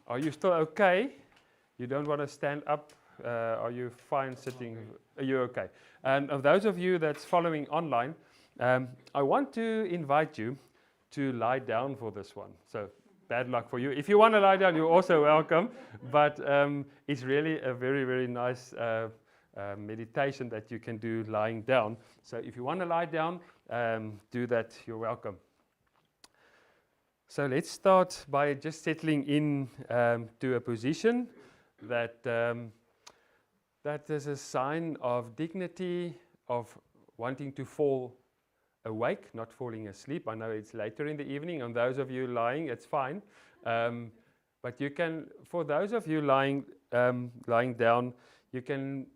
Are you still okay? You don't want to stand up? Are you fine sitting? Are you okay? And of those of you that's following online, I want to invite you to lie down for this one. So bad luck for you. If you want to lie down, you're also welcome. But it's really a very, very nice meditation that you can do lying down. So if you want to lie down, do that. You're welcome. So let's start by just settling in to a position that that is a sign of dignity, of wanting to fall awake, not falling asleep. I know it's later in the evening. And those of you lying, it's fine. But you can, for those of you lying down, you can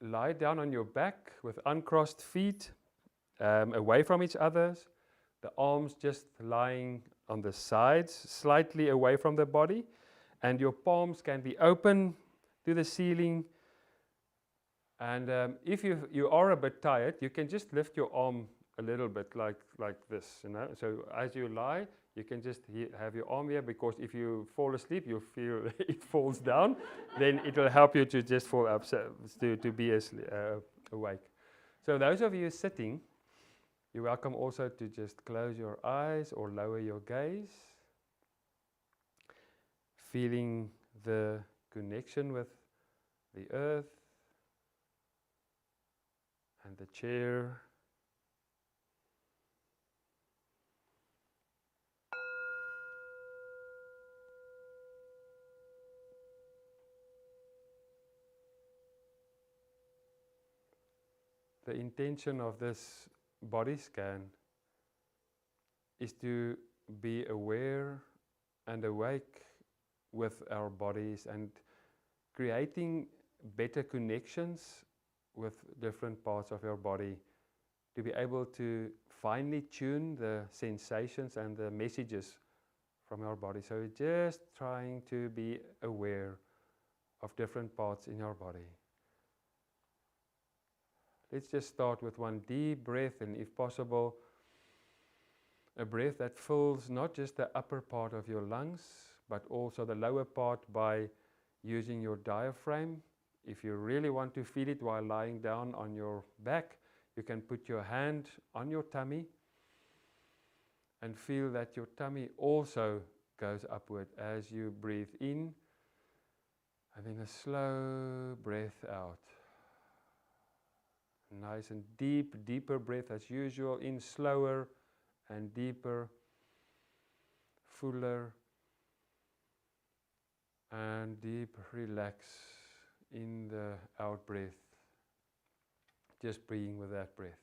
lie down on your back with uncrossed feet, away from each other. The arms just lying on the sides, slightly away from the body. And your palms can be open to the ceiling. And if you are a bit tired, you can just lift your arm a little bit like this, you know. So as you lie, you can just have your arm here, because if you fall asleep, you feel it falls down. Then it will help you to just fall up, so to be awake. So those of you sitting, you're welcome also to just close your eyes or lower your gaze, feeling the connection with the earth and the chair. The intention of this body scan is to be aware and awake with our bodies and creating better connections with different parts of your body, to be able to finely tune the sensations and the messages from our body. So just trying to be aware of different parts in your body. Let's just start with one deep breath, and if possible, a breath that fills not just the upper part of your lungs, but also the lower part by using your diaphragm. If you really want to feel it while lying down on your back, you can put your hand on your tummy and feel that your tummy also goes upward as you breathe in, and then a slow breath out. Nice and deeper breath as usual, in slower and deeper, fuller and deep relax in the out breath. Just breathing with that breath.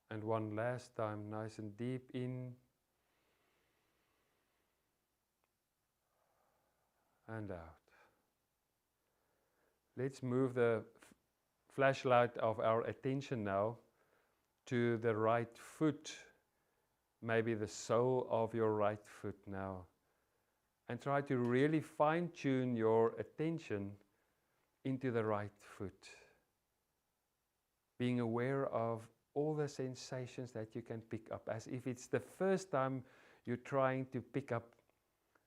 And one last time, nice and deep in and out. Let's move the flashlight of our attention now to the right foot, maybe the sole of your right foot now, and try to really fine-tune your attention into the right foot, being aware of all the sensations that you can pick up, as if it's the first time you're trying to pick up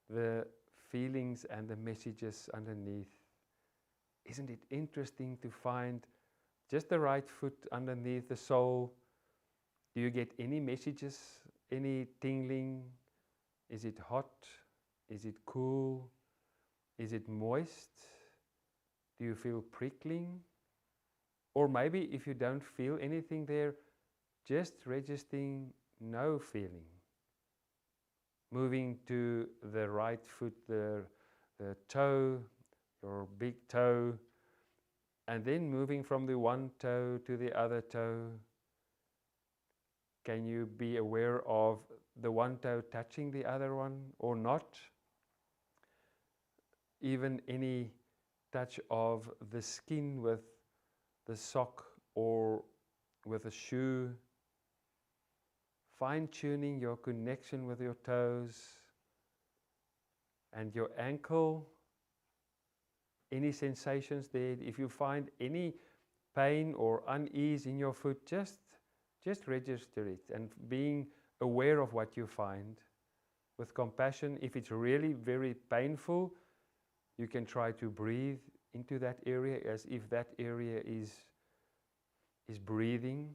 the feelings and the messages underneath. Isn't it interesting to find just the right foot underneath the sole? Do you get any messages, any tingling? Is it hot? Is it cool? Is it moist? Do you feel prickling? Or maybe if you don't feel anything there, just registering no feeling. Moving to the right foot, the toe, your big toe, and then moving from the one toe to the other toe. Can you be aware of the one toe touching the other one or not? Even any touch of the skin with the sock or with a shoe. Fine-tuning your connection with your toes and your ankle. Any sensations there? If you find any pain or unease in your foot, just register it, and being aware of what you find with compassion. If it's really very painful, you can try to breathe into that area as if that area is breathing.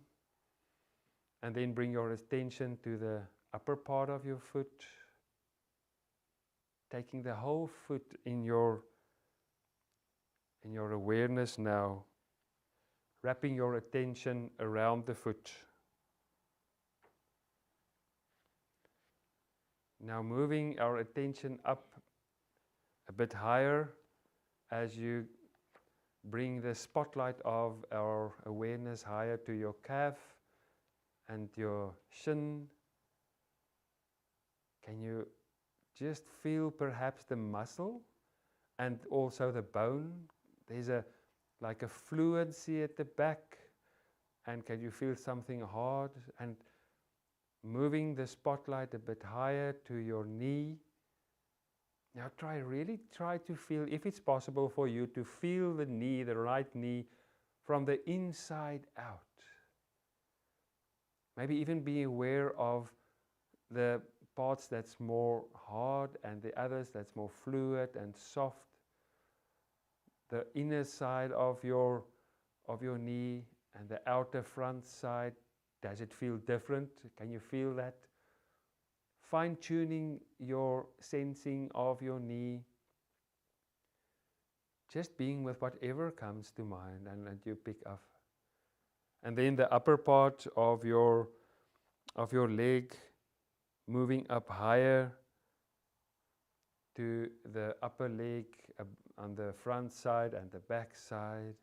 And then bring your attention to the upper part of your foot, taking the whole foot in your awareness now, wrapping your attention around the foot. Now moving our attention up a bit higher as you bring the spotlight of our awareness higher to your calf and your shin. Can you just feel perhaps the muscle and also the bone? There's like a fluency at the back, and can you feel something hard? And moving the spotlight a bit higher to your knee. Now really try to feel, if it's possible for you, to feel the knee, the right knee, from the inside out. Maybe even be aware of the parts that's more hard and the others that's more fluid and soft. The inner side of your knee and the outer front side. Does it feel different? Can you feel that? Fine-tuning your sensing of your knee. Just being with whatever comes to mind and you pick up. And then the upper part of your leg, moving up higher to the upper leg on the front side and the back side.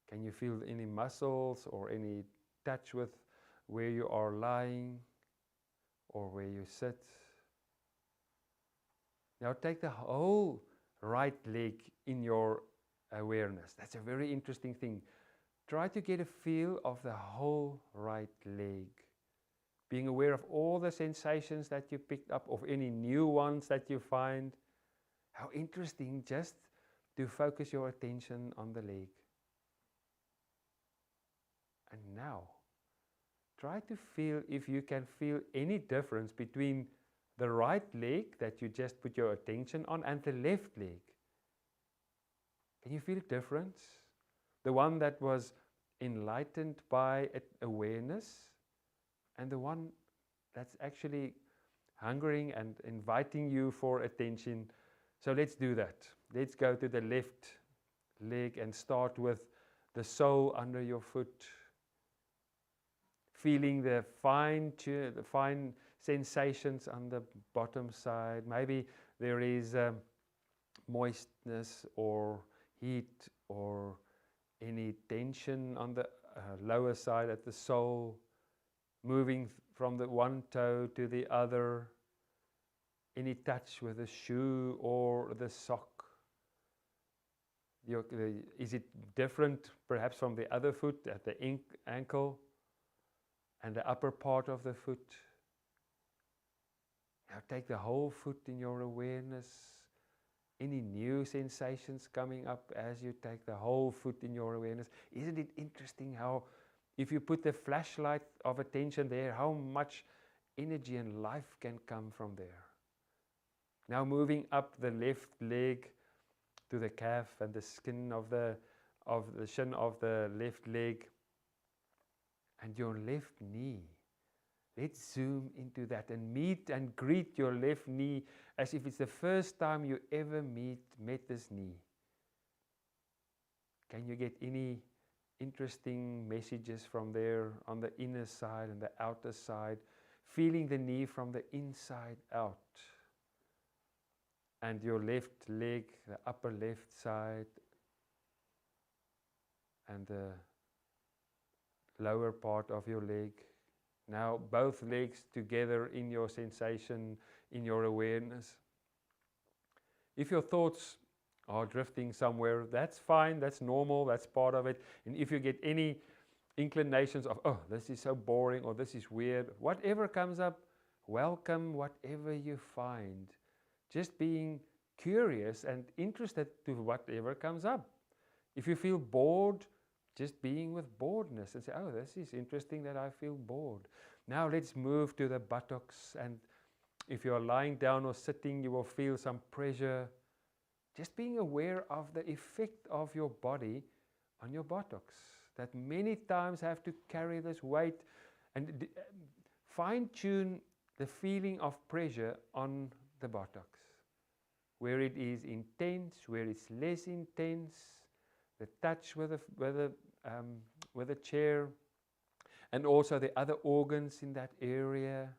Can you feel any muscles or any touch with where you are lying or where you sit? Now take the whole right leg in your awareness. That's a very interesting thing. Try to get a feel of the whole right leg. Being aware of all the sensations that you picked up, of any new ones that you find. How interesting just to focus your attention on the leg. And now, try to feel if you can feel any difference between the right leg that you just put your attention on and the left leg. Can you feel a difference? The one that was enlightened by awareness and the one that's actually hungering and inviting you for attention. So let's do that. Let's go to the left leg and start with the sole under your foot. Feeling the fine sensations on the bottom side. Maybe there is moistness or heat or any tension on the lower side at the sole. Moving from the one toe to the other. Any touch with the shoe or the sock. Is it different perhaps from the other foot at the ankle? And the upper part of the foot. Now take the whole foot in your awareness. Any new sensations coming up as you take the whole foot in your awareness. Isn't it interesting how if you put the flashlight of attention there, how much energy and life can come from there. Now moving up the left leg to the calf and the skin of the shin of the left leg. And your left knee. Let's zoom into that and meet and greet your left knee as if it's the first time you ever met this knee. Can you get any interesting messages from there on the inner side and the outer side? Feeling the knee from the inside out. And your left leg, the upper left side. And the lower part of your leg. Now both legs together in your sensation, in your awareness. If your thoughts are drifting somewhere, that's fine, that's normal, that's part of it. And if you get any inclinations of, oh, this is so boring or this is weird, whatever comes up, welcome whatever you find. Just being curious and interested to whatever comes up. If you feel bored, just being with boredness and say, oh, this is interesting that I feel bored. Now let's move to the buttocks, and if you're lying down or sitting, you will feel some pressure. Just being aware of the effect of your body on your buttocks, that many times have to carry this weight, and fine-tune the feeling of pressure on the buttocks, where it is intense, where it's less intense, the touch with the chair, and also the other organs in that area,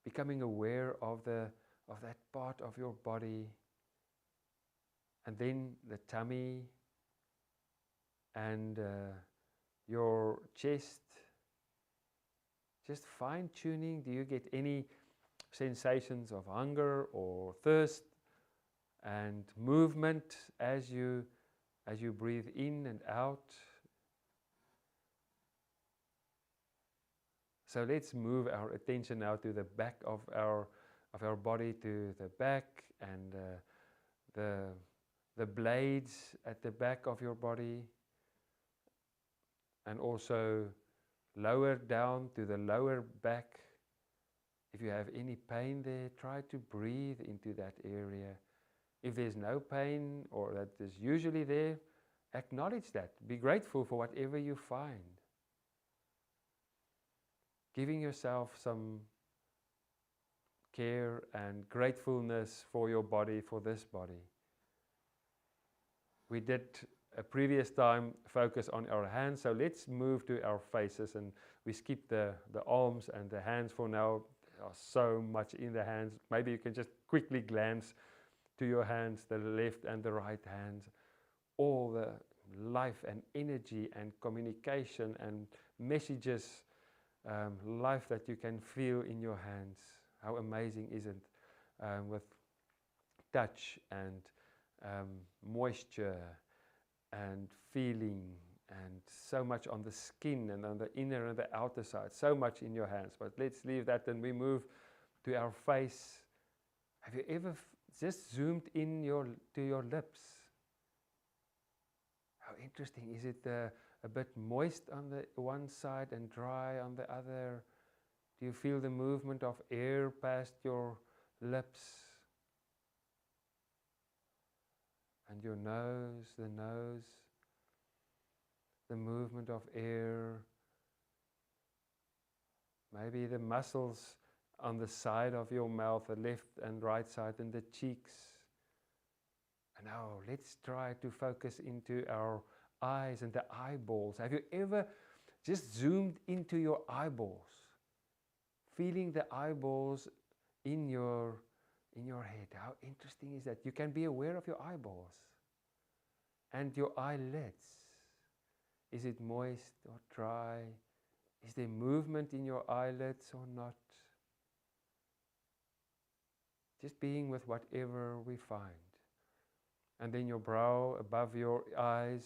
becoming aware of that part of your body, and then the tummy and your chest. Just fine-tuning. Do you get any sensations of hunger or thirst and movement as you breathe in and out? So let's move our attention now to the back of our body, to the back and the blades at the back of your body, and also lower down to the lower back. If you have any pain there, try to breathe into that area. If there's no pain, or that is usually there, acknowledge that. Be grateful for whatever you find. Giving yourself some care and gratefulness for your body, for this body. We did a previous time focus on our hands, so let's move to our faces, and we skip the arms and the hands for now. There are so much in the hands. Maybe you can just quickly glance to your hands, the left and the right hands, all the life and energy and communication and messages, life that you can feel in your hands. How amazing is it, with touch and moisture and feeling, and so much on the skin and on the inner and the outer side, so much in your hands. But let's leave that and we move to our face. Have you ever just zoomed in to your lips? How interesting. Is it a bit moist on the one side and dry on the other? Do you feel the movement of air past your lips? And your nose, the movement of air. Maybe the muscles on the side of your mouth, the left and right side, and the cheeks. And now let's try to focus into our eyes and the eyeballs. Have you ever just zoomed into your eyeballs? Feeling the eyeballs in your head. How interesting is that? You can be aware of your eyeballs and your eyelids. Is it moist or dry? Is there movement in your eyelids or not? Just being with whatever we find. And then your brow above your eyes.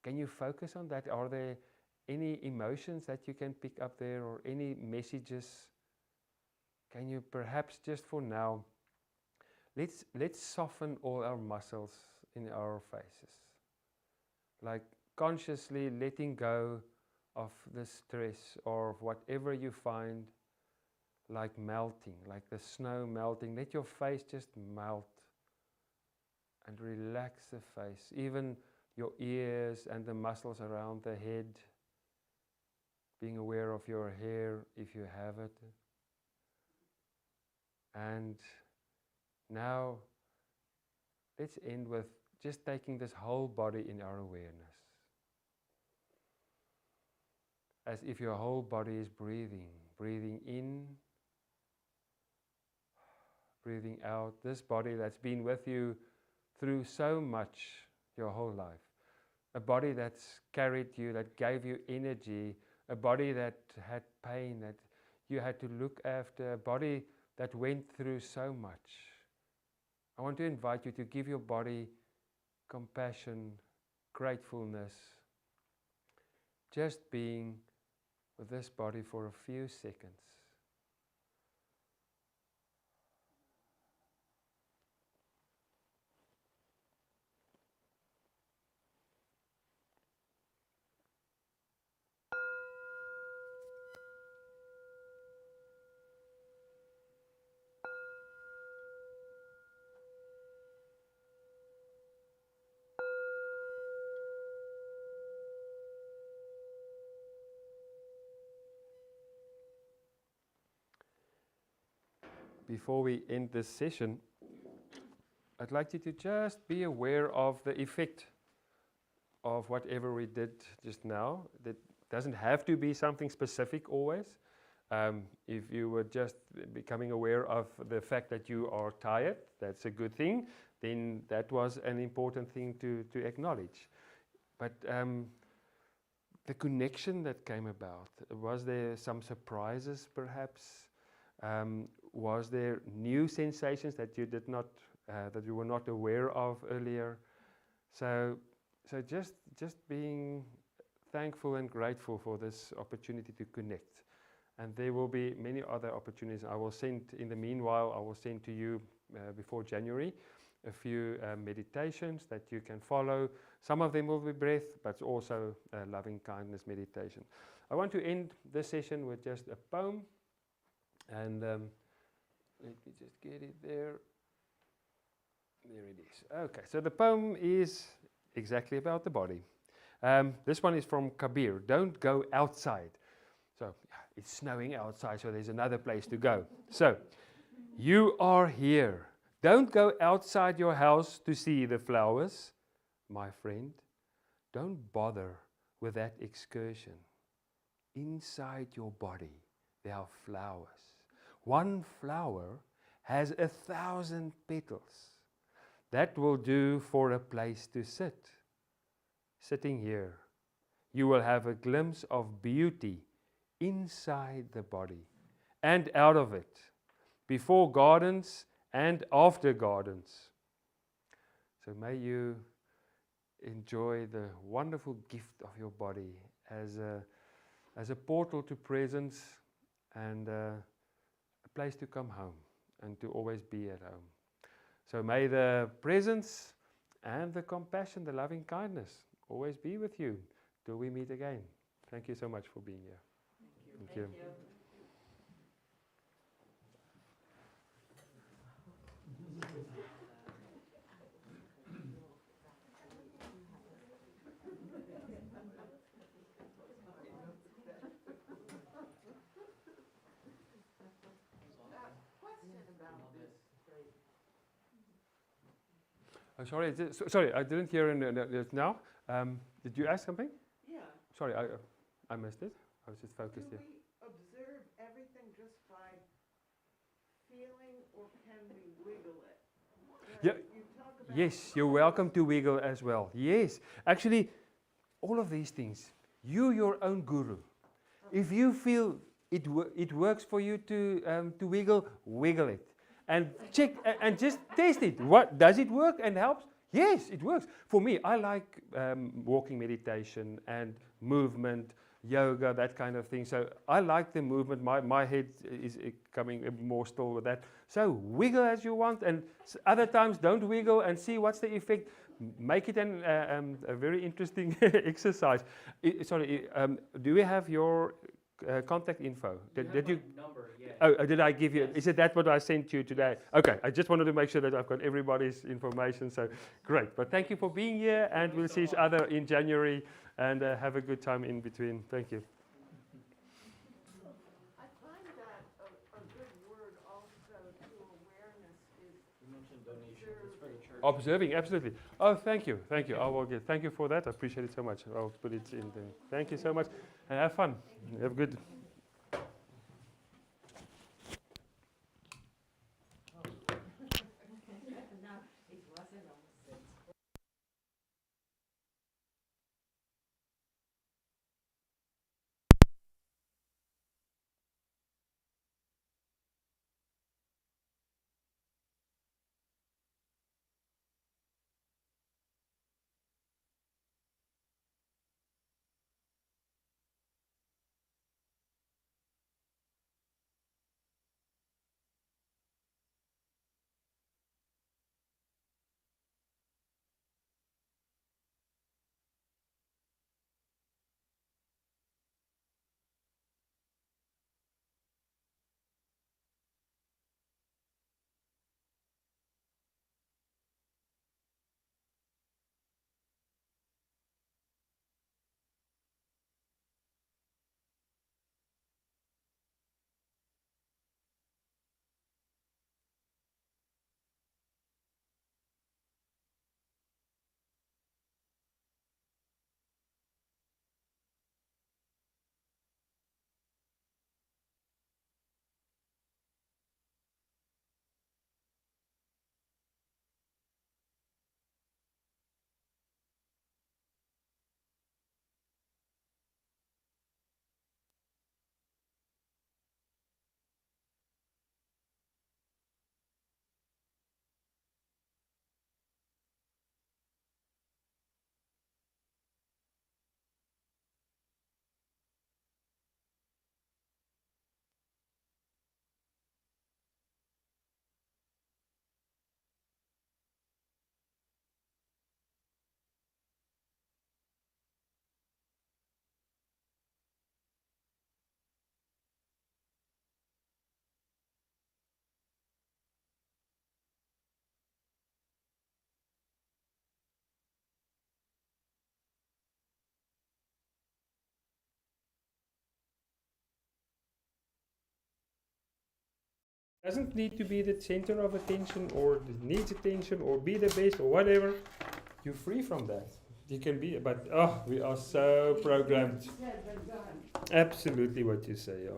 Can you focus on that? Are there any emotions that you can pick up there, or any messages? Can you perhaps just for now, let's soften all our muscles in our faces. Like consciously letting go of the stress or of whatever you find, like melting, like the snow melting. Let your face just melt and relax the face. Even your ears and the muscles around the head. Being aware of your hair if you have it. And now let's end with just taking this whole body in our awareness. As if your whole body is breathing. Breathing in, breathing out. This body that's been with you through so much your whole life. A body that's carried you, that gave you energy. A body that had pain, that you had to look after. A body that went through so much. I want to invite you to give your body compassion, gratefulness. Just being with this body for a few seconds. before we end this session, I'd like you to just be aware of the effect of whatever we did just now. That doesn't have to be something specific always. If you were just becoming aware of the fact that you are tired, that's a good thing, then that was an important thing to acknowledge. But the connection that came about, was there some surprises perhaps? Was there new sensations that you did not, that you were not aware of earlier? So just being thankful and grateful for this opportunity to connect. And there will be many other opportunities. I will send, in the meanwhile, I will send to you before January a few meditations that you can follow. Some of them will be breath, but also loving kindness meditation. I want to end this session with just a poem. And let me just get it there. There it is. Okay, so the poem is exactly about the body. This one is from Kabir. Don't go outside. So it's snowing outside, so there's another place to go. So, you are here. Don't go outside your house to see the flowers, my friend. Don't bother with that excursion. Inside your body, there are flowers. One flower has 1,000 petals. That will do for a place to sit. Sitting here, you will have a glimpse of beauty inside the body and out of it, before gardens and after gardens. So may you enjoy the wonderful gift of your body as a portal to presence and a place to come home and to always be at home. So may the presence and the compassion, the loving kindness always be with you till we meet again. Thank you so much for being here. Thank you. I'm sorry, sorry, I didn't hear it now. Did you ask something? Yeah. Sorry, I missed it. I was just focused Do here. we observe everything just by feeling, or can we wiggle it? Yeah. You talk about Yes, you're welcome to wiggle as well. Yes, actually, all of these things, you're your own guru. If you feel it works for you to wiggle, wiggle it. And check and just test it. What does it work and helps? Yes, it works. For me, I like walking meditation and movement, yoga, that kind of thing. So I like the movement. My head is coming more still with that. So wiggle as you want, and other times don't wiggle and see what's the effect. Make it a very interesting exercise. Do we have your contact info? Did you? Number, yeah. Oh, did I give you? Yes. Is it that what I sent you today? Okay, I just wanted to make sure that I've got everybody's information. So great. But thank you for being here, and we'll see each other in January. And have a good time in between. Thank you. I find that a good word also to awareness is You mentioned donations. It's for the church. Observing, absolutely. Oh, thank you. Thank you. I will get. Thank you for that. I appreciate it so much. I'll put it in there. Thank you so much. And have fun. Have good. Doesn't need to be the center of attention or that needs attention or be the best or whatever. You're free from that. You can be, but we are so programmed. Said but done. Absolutely what you say, yeah.